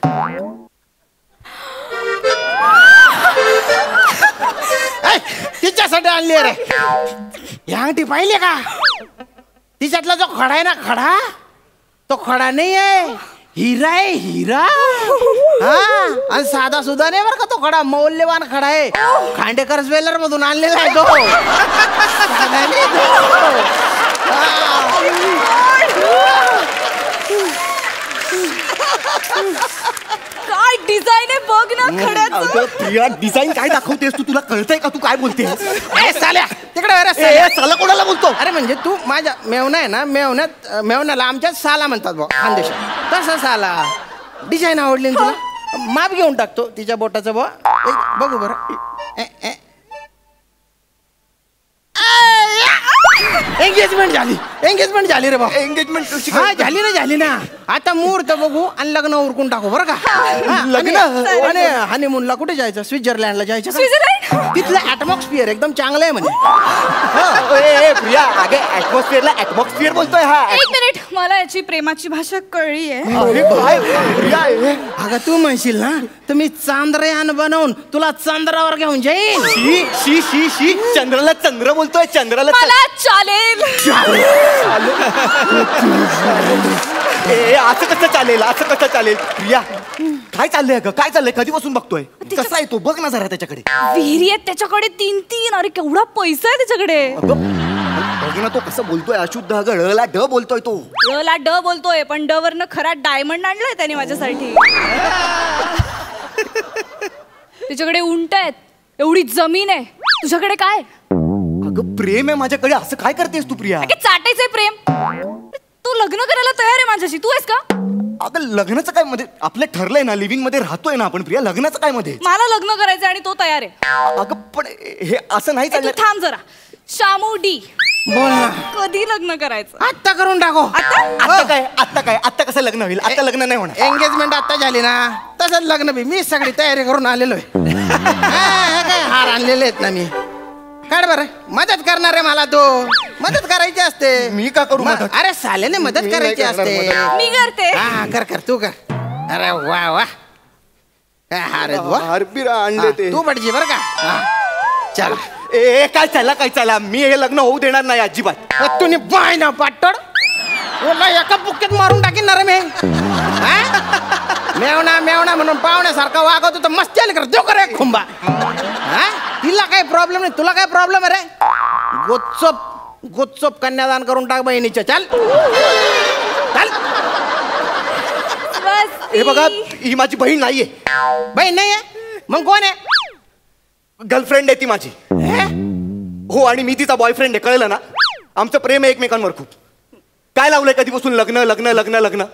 तिच्यासाठी आणली रे. ह्या अंगठी पाहिले का. तिच्यातला जो खडा आहे ना खडा तो खडा नाही आहे हिरा आहे हिरा. हा आणि साधा सुद्धा नाही बरं का तो खडा मौल्यवान खडा आहे. खांडेकर ज्वेलर मधून आणलेला आहे तो. काय डिझाईन आहे बघ ना खड्याचं. प्रिया डिझाईन काय दाखवतेस तू. तुला कळतंय का तू काय बोलतेस. तिकडे साला कोणाला बोलतो. अरे म्हणजे तू माझ्या मेवना आहे ना मेवण्याला आमच्यात साला म्हणतात बा खानदेशात. तसा साला डिझाईन आवडली ना तुला. माप घेऊन टाकतो तिच्या बोटाचं बा. बघू बरं. एंगेजमेंट झाली रे बा. एंगेजमेंट झाली ना. आता मुहूर्त बघू आणि लग्न उरकून टाकू बरं का. लग्न आणि हनीमूनला कुठे जायचं. स्वित्झर्लंडला जायचं. तिथलं ऍटमॉस्फिअर एकदम चांगलं आहे म्हणे. प्रिया अगे ऍटमॉस्फिअरला ऍटमॉस्फिअर बोलतोय. हा एक मिनिट मला याची प्रेमाची भाषा कळली आहे. अगं तू म्हणशील ना तर मी चांद्रयान बनवून तुला चंद्रावर घेऊन जाईन. शी चंद्राला चंद्र बोलतोय. चंद्राला मला चालेल. असं कसं चालेल प्रिया. काय चाललंय ग. काय चाललंय कधीपासून बघतोय. कसा आहे तो बघ ना जरा त्याच्याकडे. विहिरी आहेत त्याच्याकडे 3-3. अरे केवढा पैसा आहे त्याच्याकडे. बघ ना तो कसं बोलतोय. अशुद्ध ळला ड बोलतोय तो. ळला ड बोलतोय पण ड वरनं खरा डायमंड आणलाय त्याने माझ्यासाठी. त्याच्याकडे उंट आहेत. एवढी जमीन आहे. तुझ्याकडे काय. अगं प्रेम आहे माझ्याकडे. असं काय करतेस तू प्रिया. चाटायचंय प्रेम. तू लग्न करायला तयार आहे माझ्याशी. तू आहेस का. अगं लग्नाचं काय मध्ये आपलं ठरलंय ना. लिव्हिंग मध्ये राहतोय ना आपण प्रिया. लग्नाचं काय मध्ये. मला लग्न करायचंय आणि तो तयार आहे. अगं पण हे असं नाही तू चाललं. थांब जरा. शामू डी बोल ना. कधी लग्न करायचं. आत्ता करून टाको. आता कसं लग्न होईल. आता लग्न नाही होणार. एंगेजमेंट आता झाली ना तसंच लग्न बी. मी सगळी तयारी करून आलेलो आहे. काय हार आणलेले आहेत ना मी. काढ बरं. मदत करणार आहे मला. तो मदत करायची असते. मी का करू मदत. अरे सालेने मदत करायची असते. मी करते. हा कर तू कर. अरे वा वा, काय हार आहेत बुवा. हारबीर आणले ते. तू पडजी बरं का. चला. ए काय चाला मी हे लग्न होऊ देणार नाही अजिबात. तुम्ही बाय ना पाटड, तुला एका बुक्केत मारून टाकीन ना रे मी. मेवणा मेवणा म्हणून पाहुण्यासारखा वागवतो तर मस्ती आली कर देऊ करे खुंबा. तिला काही प्रॉब्लेम नाही, तुला काय प्रॉब्लेम आहे रे. गोचप कन्यादान करून टाक बहिणीच्या. चल चल. हे बघा ही माझी बहीण नाहीये. बहीण नाही आहे मग कोण आहे. गर्लफ्रेंड आहे ती माझी. हो आणि मी तिचा बॉयफ्रेंड आहे, कळलं ना. आमचं प्रेम आहे एकमेकांवर खूप. काय लावलंय कधीपासून लग्न लग्न लग्न लग्न.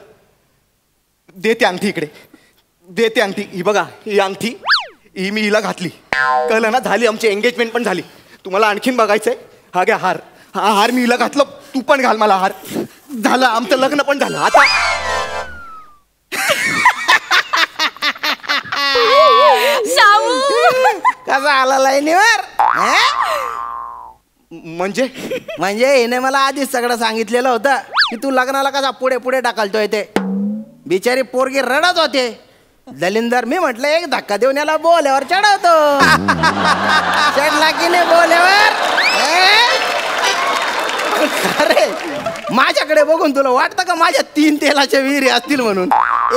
देते अंगठी इकडे, देते अंगठी. ही बघा ही अंगठी, ही मी हिला घातली, कळलं ना. झाली आमची एंगेजमेंट पण झाली. तुम्हाला आणखीन बघायचंय. हा घ्या हार. हा हार मी हिला घातलं, तू पण घाल मला हार. झालं आमचं लग्न पण झालं. आता कसा आला लाईनीवर. म्हणजे हिने मला आधीच सगळं सांगितलेलं होतं की तू लग्नाला कसा पुढे पुढे ढकलतोय ते. बिचारी पोरगी रडत होते. दलिंदर मी म्हटलं एक धक्का देऊन याला बोल्यावर चढवतो. चढला की नाही बोल्यावर. अरे माझ्याकडे बघून तुला वाटतं का माझ्या 3 तेलाच्या विहिरी असतील म्हणून.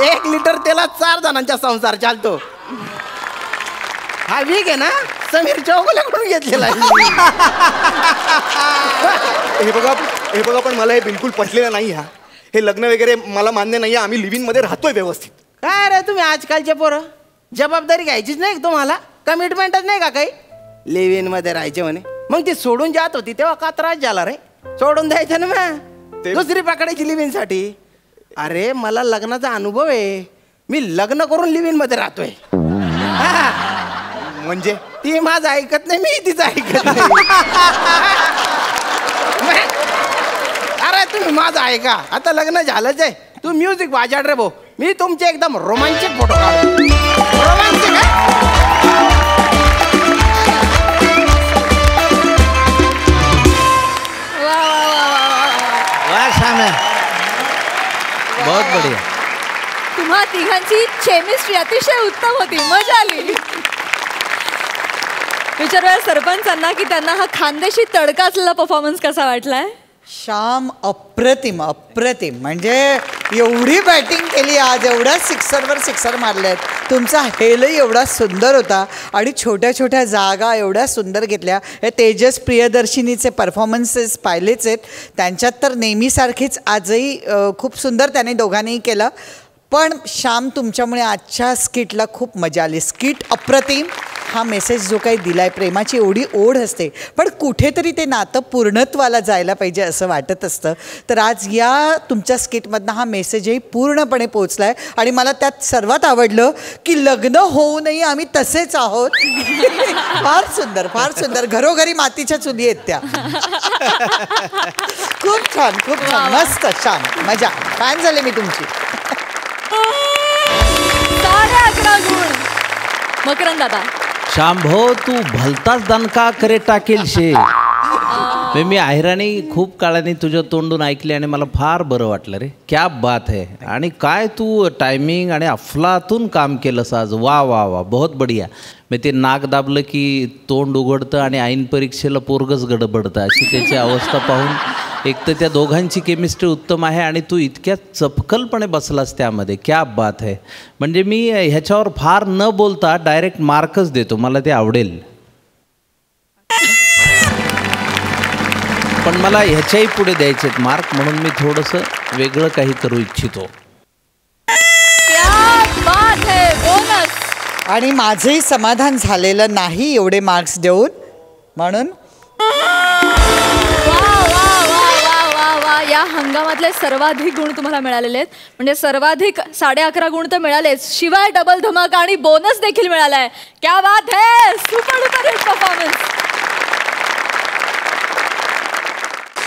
1 लिटर तेलात 4 जणांचा संसार चालतो. हा वीक आहे ना समीर चौगुल्याकडून घेतलेला आहे. हे बघा पण मला हे बिलकुल पटलेलं नाही. हे लग्न वगैरे मला मान्य नाही. आम्ही लिव्हिंग मध्ये राहतोय व्यवस्थित. काय रे तुम्ही आजकालचे पोरं, जबाबदारी घ्यायचीच नाही तुम्हाला, कमिटमेंटच नाही का काही. लिव्हिंग मध्ये राहायचे म्हणे, मग ती सोडून जात होती तेव्हा का त्रास झाला रे. सोडून द्यायचं ना मग, दुसरी पकडायची लिव्हिंग साठी. अरे मला लग्नाचा अनुभव आहे, मी लग्न करून लिव्हिंग मध्ये राहतोय. म्हणजे ती माझं ऐकत नाही, मी तिचं ऐकत नाही. अरे तुम्ही माझं ऐका, आता लग्न झालंच आहे. तू म्युझिक वाजाड रे भाऊ, मी तुमचे एकदम रोमांचिक फोटो काढतो. रोमांचिक बहुत बढ़िया. तुम्हा तिघांची केमिस्ट्री अतिशय उत्तम होती, मजा आली. विचारूया सरपंचांना की त्यांना हा खानदेशी तडका असलेला परफॉर्मन्स कसा वाटलाय. श्याम अप्रतिम अप्रतिम. म्हणजे एवढी बॅटिंग केली आज, एवढ्या सिक्सरवर सिक्सर मारल्यात. तुमचा हेलही एवढा सुंदर होता आणि छोट्या छोट्या जागा एवढ्या सुंदर घेतल्या. हे तेजस प्रियदर्शिनीचे परफॉर्मन्सेस पाहिलेच आहेत, त्यांच्यात तर नेहमीसारखीच आजही खूप सुंदर त्याने दोघांनीही केलं. पण श्याम तुमच्यामुळे आजच्या स्किटला खूप मजा आली. स्किट अप्रतिम. हा मेसेज जो काही दिला आहे, प्रेमाची एवढी ओढ असते पण कुठेतरी ते नातं पूर्णत्वाला जायला पाहिजे असं वाटत असतं. तर आज या तुमच्या स्किटमधनं हा मेसेजही पूर्णपणे पोचला आहे आणि मला त्यात सर्वात आवडलं की लग्न होऊनही आम्ही तसेच आहोत. फार सुंदर, फार सुंदर. घरोघरी मातीच्या चुली आहेत त्या. खूप छान, खूप छान, मस्त, छान, मजा. फॅन झाले मी तुमची. 11.5 गुण. मकरंद दादा. श्याम भाऊ तू भलताच दणका करे टाकेल शे. मी आहिराणी खूप काळाने तुझ्या तोंडून ऐकले आणि मला फार बरं वाटलं रे. क्या बात है. आणि काय तू टायमिंग आणि अफलातून काम केलंस आज. वा वा वा, बहुत बढिया. मी ते नाक दाबलं की तोंड उघडतं आणि ऐन परीक्षेला पोरगच गडबडतं अशी त्याची अवस्था पाहून एक तर त्या दोघांची केमिस्ट्री उत्तम आहे आणि तू इतक्या चपकलपणे बसलास त्यामध्ये. क्या बात है. म्हणजे मी ह्याच्यावर फार न बोलता डायरेक्ट मार्कच देतो, मला ते आवडेल. पण मला ह्याच्याही पुढे द्यायचे आहेत मार्क, म्हणून मी थोडंसं वेगळं काही करू इच्छितो. क्या बात है. बोनस. आणि माझंही समाधान झालेलं नाही एवढे मार्क्स देऊन, म्हणून या हंगामातले सर्वाधिक गुण तुम्हाला मिळालेले आहेत. म्हणजे सर्वाधिक 11.5 गुण तर मिळालेच, शिवाय डबल धमाका आणि बोनस देखील मिळालाय. क्या बात है. Super duper hit performance.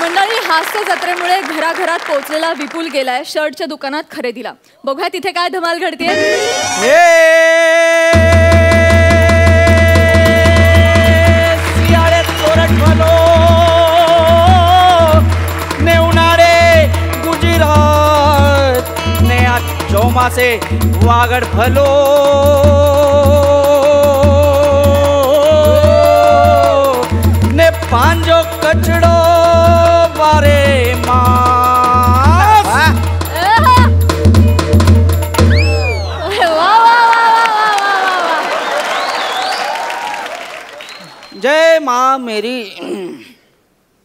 मंडळी, हास्य जत्रेमुळे घराघरात पोहोचलेला विपुल गेलाय शर्टच्या दुकानात खरेदीला. बघूया तिथे काय धमाल घडते. पासे वागड़ फलो ने पांजो कचड़ो बारे मास जय माँ मेरी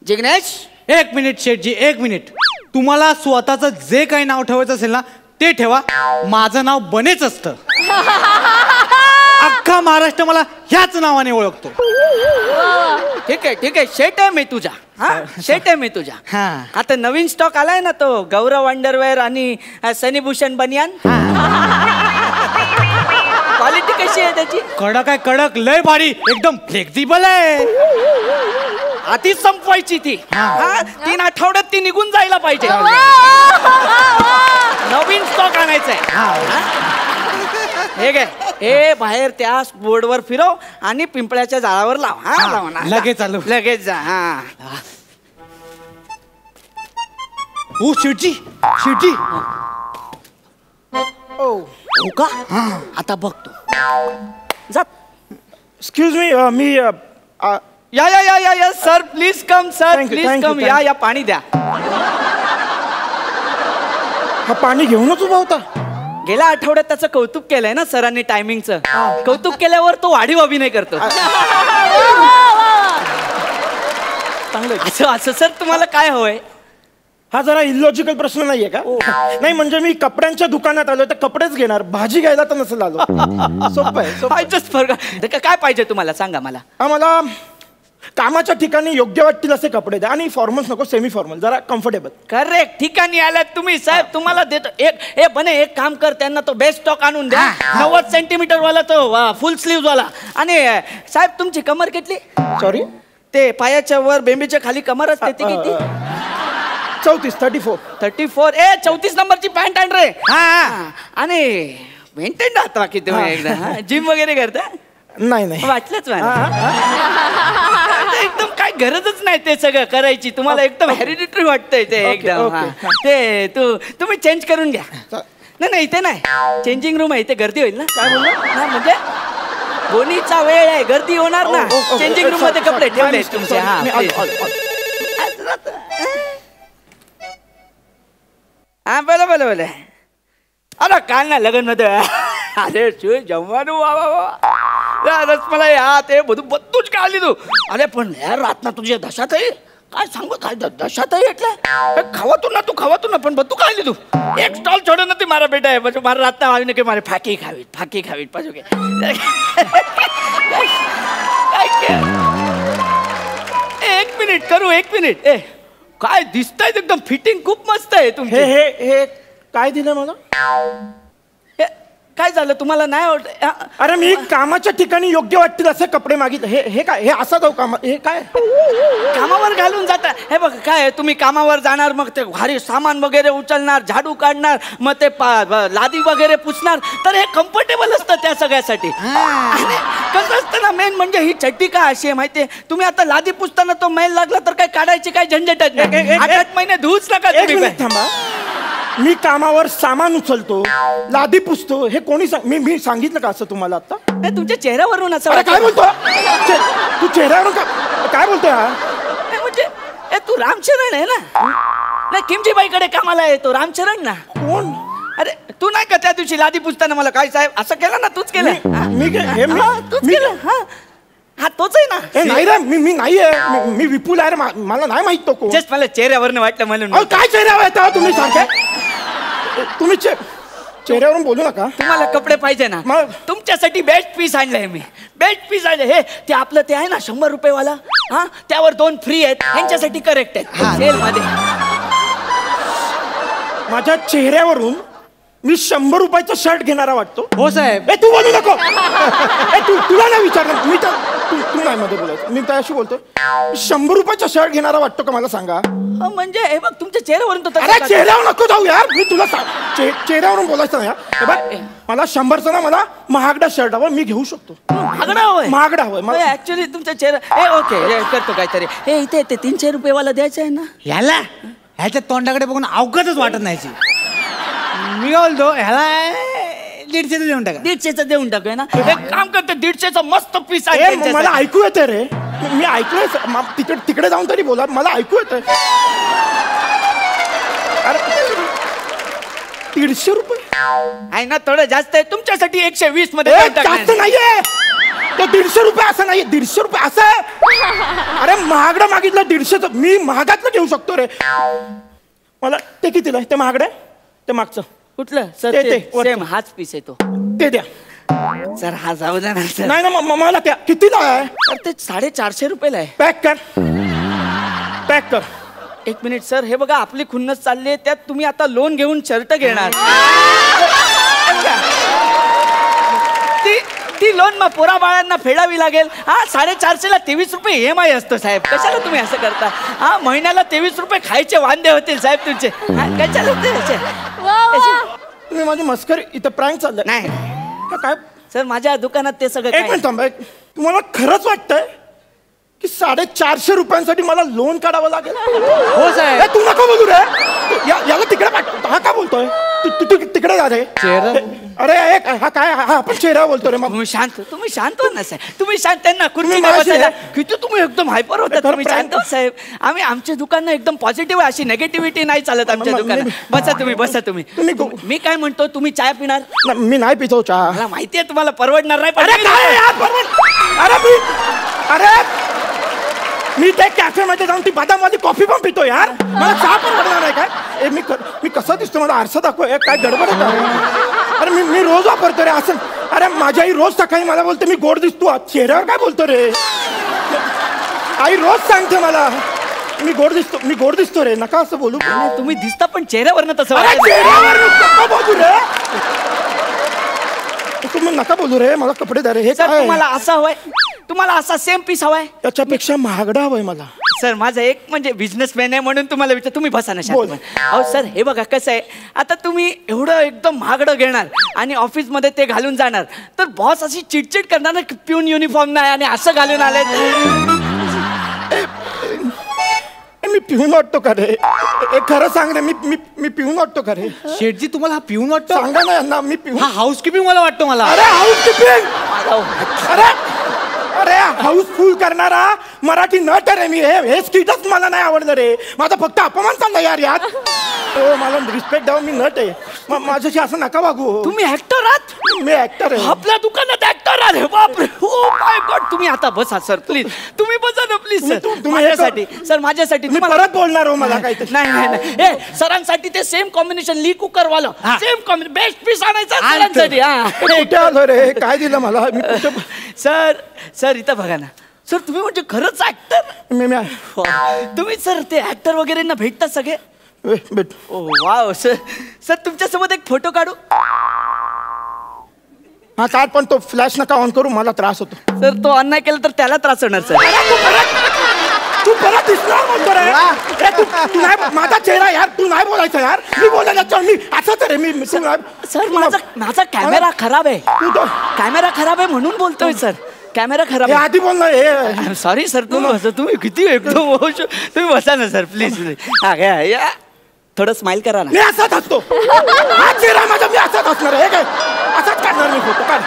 जिग्नेश. एक मिनिट शेठजी, एक मिनिट. तुम्हाला स्वतःचं जे काही नाव ठेवायचं असेल ना ते ठेवा. माझं नाव बनेच असतं. अख्खा महाराष्ट्र मला ह्याच नावाने ओळखतो. ठीक आहे ठीक आहे. शेट आहे मी तुझा. हा शेट आहे मी तुझा. हा. आता नवीन स्टॉक आलाय ना तो गौरव अंडरवेअर आणि सनीभूषण बनियान. क्वालिटी कशी आहे त्याची? कडक आहे, कडक, लय भारी, एकदम फ्लेक्झिबल आहे. आधीच संपवायची ती. 3 आठवड्यात ती निघून जायला पाहिजे. नवीन स्टॉक आणायचा आहे. हे काय हे बाहेर त्या बोर्डवर फिरव आणि पिंपळ्याच्या झाडावर लाव. हा लाव ना. लगेच आलो. लगेच जा. हा ओ शेठजी, शेठजी. हो का? आता बघतो. जा. एक्सक्यूज मी, मी या या या या या sir please come sir Thank you, please thank you, come. thank या you. या पाणी द्या. हा पाणी घेऊनच उभा होता. गेल्या आठवड्यात त्याचं कौतुक केलंय ना सरांनी टायमिंगचं. कौतुक केल्यावर तो वाढीव अभिनय करतो. असं असं सर तुम्हाला काय हवंय? हा जरा इलॉजिकल प्रश्न नाहीये का? नाही म्हणजे मी कपड्यांच्या दुकानात आलो तर कपडेच घेणार, भाजी घ्यायला तर नसेल आलो. सोपं आहे, सोपं आहे. Just forgot. काय पाहिजे तुम्हाला सांगा मला. मला कामाच्या ठिकाणी योग्य वाटतील असे कपडे द्या आणि फॉर्मल्स नको, सेमी फॉर्मल, जरा कम्फर्टेबल. करेक्ट ठिकाणी आलात तुम्ही साहेब. तुम्हाला देतो एक बने एक काम कर, त्यांना तो बेस्ट स्टॉक आणून द्या. 90 सेंटीमीटर वाला तो फुल स्लीव्ह वाला. आणि साहेब तुमची कमर किती? सॉरी, ते पायाच्या वर बेंबीच्या खाली कमर असते ती किती? 34. 34. 34 नंबरची पॅन्ट आण रे. हा आणि मेंटेन राहता की तुम्ही एकदा जिम वगैरे करता? नाही नाही, वाटलंच मला. एकदम काय गरजच नाही ते सगळं करायची. तुम्हाला एकदम हेरिडिटरी वाटतंय ते एकदम. ते तुम्ही चेंज करून घ्या. नाही नाही इथे नाही, चेंजिंग रूम आहे, इथे गर्दी होईल ना. काय बोललो? म्हणजे बोनीचा वेळ आहे, गर्दी होणार ना. चेंजिंग रूम मध्ये कपडे ठेवले तुमचे. हा बोला बोला बोला. अरे काल ना लग्न मध्ये अरे શું જમવાનું રસમલાઈ હા તે બધું બધું જ ખાઈ લીધું. અરે પણ યાર રાતના તું જે દશા થઈ काय सांगू काय दशा થઈ એટલે ખાવાતું નતું પણ બધું ખાઈ લીધું. એક સ્ટોલ છોડ્યો નથી મારા બેટાએ. પછી મારા રાતના આવીને કે મારે ફાકી ખાવી પાછું કે एक मिनिट करू. एक मिनिट. काय दिसतंय एकदम फिटिंग खूप मस्त आहे तुमची. हे काय दिलं मला? काय झालं तुम्हाला नाही आवडत? अरे मी कामाच्या ठिकाणी योग्य वाटतील असे कपडे मागितले. हे काय? हे असं जाऊ काम? हे काय कामावर घालून जाता? हे बघ काय तुम्ही कामावर जाणार, मग ते भारी सामान वगैरे उचलणार, झाडू काढणार, मग ते लादी वगैरे पुसणार, तर हे कम्फर्टेबल असतं त्या सगळ्यासाठी. कसं असतं ना, मेन म्हणजे ही चड्डी का अशी आहे माहितीये? तुम्ही आता लादी पुसताना तो मैल लागला तर काय काढायची काय झंझटच नाही. 8 महिने धुवूच नका तुम्ही. थांबा, मी कामावर सामान उचलतो, लादी पुसतो, हे कोणी मी सांगितलं का असं तुम्हाला आता? तुमच्या चेहऱ्यावरून असं काय बोलतो? तू चेहऱ्यावरून काय बोलतोय? म्हणजे तू रामचरण आहे ना? नाही किमजीबाईकडे कामाला येतो रामचरण ना. कोण? अरे तू नाही का त्या दिवशी लादी पुसताना मला काय साहेब असं केलं ना? तूच केलं. तूच केलं. हा तोच आहे ना? नाही रे, मी नाहीये. मी विपुल आहे, मला नाही माहित तो कोण. जस्ट मला चेहऱ्यावरनं वाटलं म्हणून. काय चेहऱ्यावर येता तुम्ही सारखे? तुम्ही चेहऱ्यावरून बोलू नका. तुम्हाला कपडे पाहिजे ना? तुमच्यासाठी बेस्ट पीस आणलंय मी. बेस्ट पीस आणले. हे ते आपलं ते आहे ना 100 रुपये वाला, हा त्यावर 2 फ्री आहेत. यांच्यासाठी करेक्ट आहेत सेल मध्ये. माझ्या चेहऱ्यावरून मी 100 रुपयाचा शर्ट घेणारा वाटतो? हो साहेब. तू बोलू नको. तुला नाही विचारलं मी तर. तू नाही मध्ये बोलायचं, मी त्याशी बोलतो. 100 रुपयाचा शर्ट घेणारा वाटतो का मला सांगा? म्हणजे हे बघ तुमच्या चेहऱ्यावरून तो. अरे चेहऱ्यावर नको जाऊ यार, मी तुला चेहऱ्यावरून बोलायचं नाही. हे बघ मला 100चा ना मला महागडा शर्ट हवा, मी घेऊ शकतो. महागडा हवंय? महागडा हवंय ऍक्च्युली तुमचा चेहरा. ओके करतो काहीतरी. हे इथे ते 300 रुपये वाला द्यायचं आहे ना याला ह्याच्या तोंडाकडे बघून अवघडच वाटत नाही. मी काय बोलतो ह्याला 150 देऊन टाका. 150 देऊन टाकूया ना. एक काम करते 150 मस्त पीस ए, आहे. मला ऐकू येते रे. मी ऐकलंय तिकडे जाऊन तरी बोला. मला ऐकू येतंय. अरे 150 रुपये आहे ना, थोडं जास्त आहे तुमच्यासाठी. 120 मध्ये देऊन टाकणार. जास्त नाहीये तो. 150 रुपये असं नाही. 150 रुपये असं आहे. अरे महागडं मागितलं 150. मी महागातलं घेऊ शकतो रे. मला ते कितीला आहे? ते महागडं आहे ते मागचं कुठलं सर? ते सेम हाच पीस आहे तो. ते द्या. सर हा जाऊ द्या ना सर. नाही ना मला त्या कितीला आहे? सर ते 450 रुपयाला आहे. पॅक कर. पॅक कर. एक मिनिट सर, हे बघा आपली खुन्नस चालली आहे, त्यात तुम्ही आता लोन घेऊन शर्ट घेणार. ती लोन मग पोरा बाळांना फेडावी लागेल. हा 450ला 23 रुपये EMI असतो साहेब. कशाला तुम्ही असं करता? हा महिन्याला 23 रुपये खायचे वांदे होतील साहेब तुमचे. कशाला तुम्ही माझी मस्करी इथं प्रँक चाललंय. नाही काय सर, माझ्या दुकानात ते सगळं एक मिनिट थांबा. तुम्हाला खरंच वाटतंय की 450 रुपयांसाठी मला लोन काढावं लागेल? हो साहेब. तू नको बोलू रे. याला तिकडे पाठव. हा का बोलतोय? तू तिकडे जा रे. अरे हा काय हा आपण चेहरा बोलतो रे. मग तुम्ही शांत हो ना साहेब. तुम्ही शांत. त्यांना किती तुम्ही एकदम हायपर होता. तुम्ही शांत हो साहेब. आम्ही आमच्या दुकानं एकदम पॉझिटिव्ह, अशी नेगेटिव्हिटी नाही चालत आमच्या दुकानात. बसा तुम्ही. मी काय म्हणतो, तुम्ही चाय पिणार? मी नाही पितो चहा. मला माहितीये तुम्हाला परवडणार नाही. अरे मी त्या कॅफेमध्ये जाऊन ती बदामवाली कॉफी पण पितो यार. मला चहा पण वाटणार नाही काय? मी कसं दिसतो? मला आरसा दाखव. काय गडबड आहे? अरे मी रोज वापरतो रे असं. अरे माझी आई रोज सकाळी मला बोलते मी गोड दिसतो. चेहऱ्यावर काय बोलतो रे? आई रोज सांगते मला मी गोड दिसतो रे. नका असं बोलू. तुम्ही दिसता पण चेहऱ्यावरनं तसं बोलू रे. तुम्ही नका बोलू रे. मला कपडे द्या रे. हे काय तुम्हाला असं हवंय? तुम्हाला असा सेम पीस हवाय? त्याच्यापेक्षा महागडा हवाय मला. सर माझं एक म्हणजे बिझनेसमॅन आहे म्हणून तुम्हाला विचार. तुम्ही बसा ना शांत. अहो सर हे बघा कसं आहे, आता तुम्ही एवढं एकदम महागडं घेणार आणि ऑफिसमध्ये ते घालून जाणार तर बॉस अशी चिडचिड करणार ना, पिऊन युनिफॉर्म नाही आणि असं घालून आले. मी पिऊन वाटतो का रे? खरं सांग रे. मी पिऊन वाटतो का रे? शेठजी तुम्हाला हा पिऊन वाटतो? सांगा ना यांना. मी पिऊन. हा हाऊसकीपिंग मला वाटतो. मला अरे हाऊसकीपिंग. अरे हाऊसफुल करणारा मराठी नट रे मी. हे स्किटच मला नाही आवडलं रे. माझा फक्त अपमान चालला यार यात. मला रिस्पेक्ट द्यावं. मी नट आहे. माझ्याशी असं नका वागू. तुम्ही ऍक्टर आहात? मी ऍक्टर आहे. आपल्या दुकानात ऍक्टर आहात? बापरे. Oh my God. तुम्ही आता बसा सर प्लीज. तुम्ही बसा ना प्लीज सर. माझ्यासाठी सर, माझ्यासाठी. मी परत बोलणार हो. मला काही नाही. हे सरांसाठी ते सेम कॉम्बिनेशन ली कुकर वाला सेम कॉम्बिनेशन बेस्ट पीस आणायचा सरांसाठी. कुठे आलो रे? काय दिलं मला? सर इथं बघा ना सर. तुम्ही म्हणजे खरंच ऍक्टर? तुम्ही सर ते ऍक्टर वगैरे ना भेटतात सगळे? वाव सर तुमच्यासोबत एक फोटो काढू? हा काढ, पण तो फ्लॅश नका ऑन करू. मला त्रास होतो. सर तो ऑन नाही केला तर त्याला त्रास होणार सर. तू परत दिसणार म्हणतो रे. तू नाही माझा चेहरा यार. तू नाही बोलायचं यार. मी बोलायला मी असंच रे. मी सर माझा कॅमेरा खराब आहे. कॅमेरा खराब आहे म्हणून बोलतोय सर. कॅमेरा खराब आधी बोलणार. Sorry sir. तुम्ही किती एकदम तुम्ही बसा ना सर प्लीज. या थोडं स्माइल करा ना. मी असाच असतो. हा चेहरा माझा. मी असाच असणार आहे. काय असाच काढणार मी फोटो. काढ.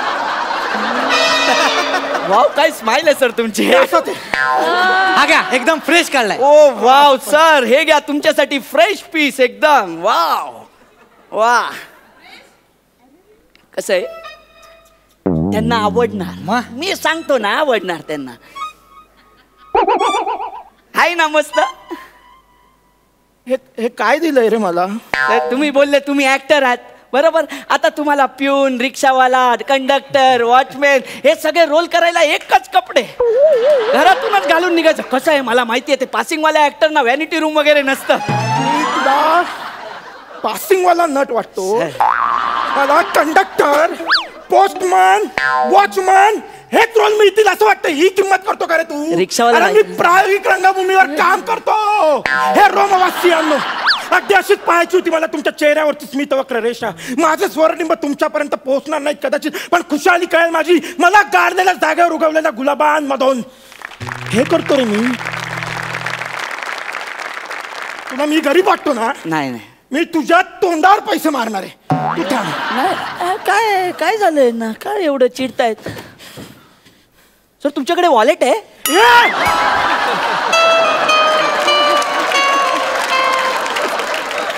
वाव काय स्माइल आहे सर तुमची. हा घ्या एकदम फ्रेश काढलाय. ओ वाव सर. हे घ्या तुमच्यासाठी फ्रेश पीस एकदम. वाव वा. कसं आहे त्यांना आवडणार. मी सांगतो ना आवडणार त्यांना. हाय ना मस्त. हे काय दिलंय रे मला? तुम्ही बोलले तुम्ही ऍक्टर आहात बरोबर. आता तुम्हाला प्यून, रिक्षावाला, कंडक्टर, वॉचमॅन हे सगळे रोल करायला एकच कपडे घरातूनच घालून निघायचं. कसं आहे मला माहिती आहे ते पासिंगवाल्या ऍक्टरना व्हॅनिटी रूम वगैरे नसतं. तुला पासिंगवाला नट वाटतो? मला कंडक्टर, पोस्टमन, वॉचमन हेच रोल मिळतील असं वाटतं. ही किंमत करतो का रे तू? रिक्षावाला मी प्रायोगिक रंगभूमीवर काम करतो. हे रोमवासियांनो, अगदी अशीच पाहायची होती मला तुमच्या चेहऱ्यावरची स्मितवक्र रेषा. माझं स्वरनिंब तुमच्यापर्यंत पोहोचणार नाही कदाचित, पण खुशाली कळेल माझी मला गाडलेल्या जागेवर उगवलेल्या गुलाबांमधून. हे करतो रे मी. तुला मी गरीब वाटतो ना? नाही. मी तुझ्या तोंडावर पैसे मारणार आहे. तू थांब. नाही काय काय झालंय ना, काय एवढं चिडतायत? सर तुमच्याकडे वॉलेट आहे?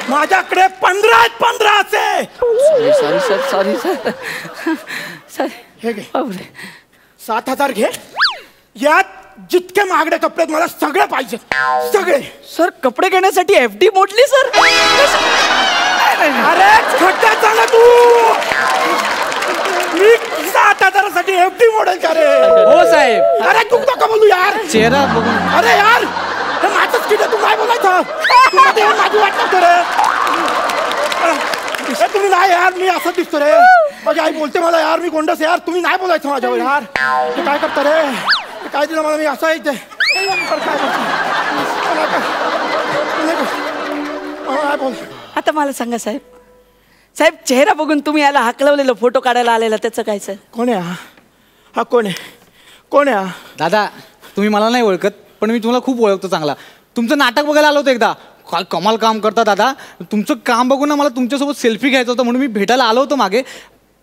माझ्याकडे 15 असे. Sorry sir, sorry sir, sir. हे घे 7,000 घे. यात जितके महागडे कपडे आहेत मला सगळे पाहिजे, सगळे. सर कपडे घेण्यासाठी FD मोडली सर? अरे खड्ड्यात जा ना तू. मी 7,000साठी FD मोडेल का रे? हो साहेब. अरे तू नका बोलू यार. चेहरा बघून. अरे यार हे माझंच किती तू काय बोलायचं? तू मध्ये येऊन माझी वाट नव्हतं रे. हे तुम्ही नाही यार, मी असं दिसतो रे. माझी आई बोलते मला यार मी गोंडस यार. तुम्ही नाही बोलायचं माझ्यावर यार. हे काय करता रे? हे काय दिलं मला? मी असं आहे ते काय बोल. आता मला सांगा साहेब, साहेब चेहरा बघून तुम्ही याला हाकलवलेलं फोटो काढायला आलेला त्याचं काय सर? कोण आहे हा? कोण आहे? कोण आहे हा? दादा तुम्ही मला नाही ओळखत, पण मी तुम्हाला खूप ओळखतो चांगला. तुमचं नाटक बघायला आलो होतो एकदा. काय कमाल काम करता दादा. तुमचं काम बघून ना मला तुमच्यासोबत सेल्फी घ्यायचं होतं, म्हणून मी भेटायला आलो होतो मागे.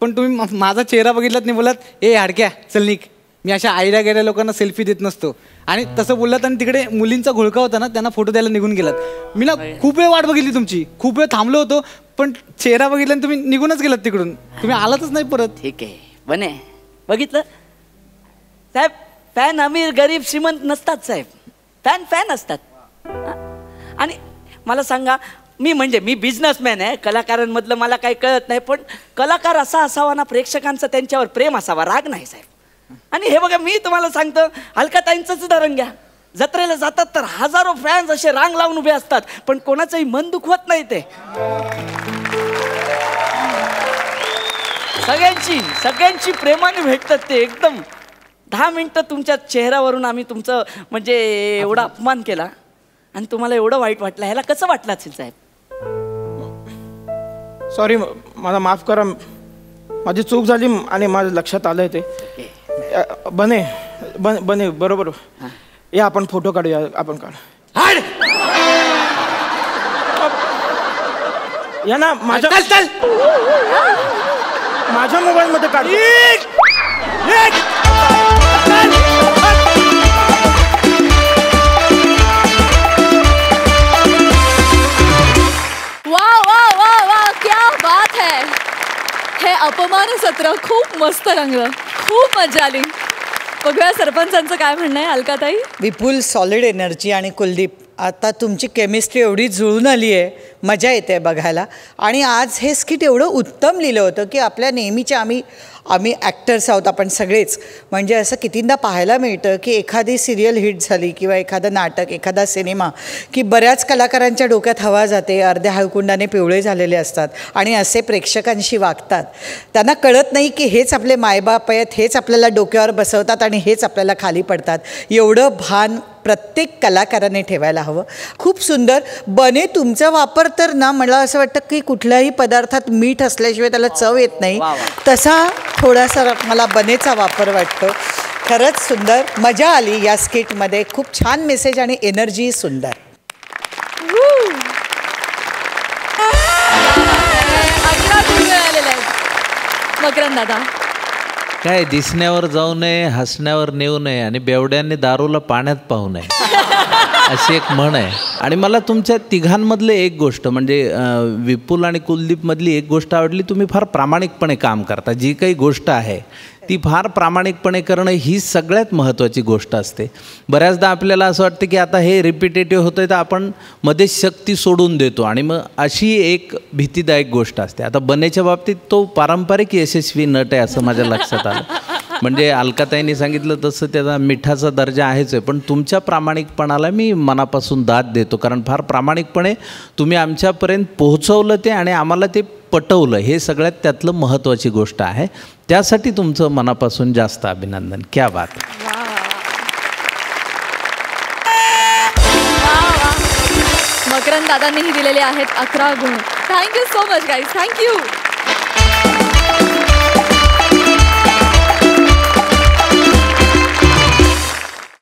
पण तुम्ही माझा चेहरा बघितलात नाही, बोललात ए हाडक्या चल निक. मी अशा आयडिया गेल्या लोकांना सेल्फी देत नसतो. आणि तसं बोललात आणि तिकडे मुलींचा घोळका होता ना, त्यांना फोटो द्यायला निघून गेलात. मी ना खूप वेळ वाट बघितली तुमची, खूप वेळ थांबलो होतो, पण चेहरा बघितला आणि तुम्ही निघूनच गेलात तिकडून. तुम्ही आलातच नाही परत. ठीक आहे बने, बघितलं साहेब. फॅन अमीर गरीब श्रीमंत नसतात साहेब, फॅन फॅन असतात. आणि मला सांगा, मी बिझनेसमॅन आहे, कलाकारांमधलं मला काही कळत नाही, पण कलाकार असा असावा ना, प्रेक्षकांचं त्यांच्यावर प्रेम असावा, राग नाही साहेब. आणि हे बघा मी तुम्हाला सांगतो, अलकाताईंचंच उदाहरण घ्या. जत्रेला जातात तर हजारो फॅन्स असे रांग लावून उभे असतात, पण कोणाचंही मन दुखवत नाही ते. सगळ्यांची प्रेमाने भेटतात ते. एकदम 10 मिनिटं तुमच्या चेहऱ्यावरून आम्ही तुमचं म्हणजे एवढा अपमान केला आणि तुम्हाला एवढं वाईट वाटलं. ह्याला कसं वाटलं असेल साहेब? सॉरी, मला माफ करा. माझी चूक झाली आणि माझं लक्षात आलंय ते. बने बरोबर. या आपण फोटो काढूया. आपण काढ या ना माझ्या मोबाईल मध्ये काढ. वा वा वा वा, क्या बात है. हे अपमान सत्र खूप मस्त रंगलं, खूप मजा आली. बघूया सरपंचांचं काय म्हणणं आहे. अलकाताई? विपुल सॉलिड एनर्जी आणि कुलदीप आता तुमची केमिस्ट्री एवढी जुळून आली आहे, मजा येते बघायला. आणि आज हे स्किट एवढं उत्तम लिहिलं होतं की आपल्या नेहमीच्या आम्ही ॲक्टर्स आहोत आपण सगळेच. म्हणजे असं कितींदा पाहायला मिळतं की एखादी सिरियल हिट झाली किंवा एखादं नाटक, एखादा सिनेमा, की बऱ्याच कलाकारांच्या डोक्यात हवा जाते, अर्ध्या हळकुंडाने पिवळे झालेले असतात आणि असे प्रेक्षकांशी वागतात. त्यांना कळत नाही की हेच आपले मायबाप आहेत, हेच आपल्याला डोक्यावर बसवतात आणि हेच आपल्याला खाली पडतात. एवढं भान प्रत्येक कलाकाराने ठेवायला हवं. खूप सुंदर. बने तुमचा वापर तर ना, मला असं वाटतं की कुठल्याही पदार्थात मीठ असल्याशिवाय त्याला चव येत नाही, तसा थोडासा मला बनेचा वापर वाटतो. खरंच सुंदर, मजा आली या स्किटमध्ये. खूप छान मेसेज आणि एनर्जी सुंदर. मकरंद दादा? काय दिसण्यावर जाऊ नये, हसण्यावर नेऊ नये आणि बेवड्यांनी दारूला पाण्यात पाहू नये अशी एक म्हण आहे. आणि मला तुमच्या तिघांमधले एक गोष्ट म्हणजे विपुल आणि कुलदीपमधली एक गोष्ट आवडली. तुम्ही फार प्रामाणिकपणे काम करता. जी काही गोष्ट आहे ती फार प्रामाणिकपणे करणं ही सगळ्यात महत्त्वाची गोष्ट असते. बऱ्याचदा आपल्याला असं वाटतं की आता हे रिपिटेटिव्ह होतं आहे तर आपण मध्येच शक्ती सोडून देतो आणि मग अशी एक भीतीदायक गोष्ट असते. आता बनेच्या बाबतीत तो पारंपरिक यशस्वी नट आहे असं माझ्या लक्षात आलं. म्हणजे अलकाताईंनी सांगितलं तसं त्याचा मिठाचा दर्जा आहेच आहे, पण तुमच्या प्रामाणिकपणाला मी मनापासून दाद देतो. कारण फार प्रामाणिकपणे तुम्ही आमच्यापर्यंत पोहोचवलं ते आणि आम्हाला ते पटवलं, हे सगळ्यात त्यातलं महत्त्वाची गोष्ट आहे. त्यासाठी तुमचं मनापासून जास्त अभिनंदन. क्या बात. मकरंद दादांनीही दिलेले आहेत 11 गुण. Thank you so much guys. Thank you.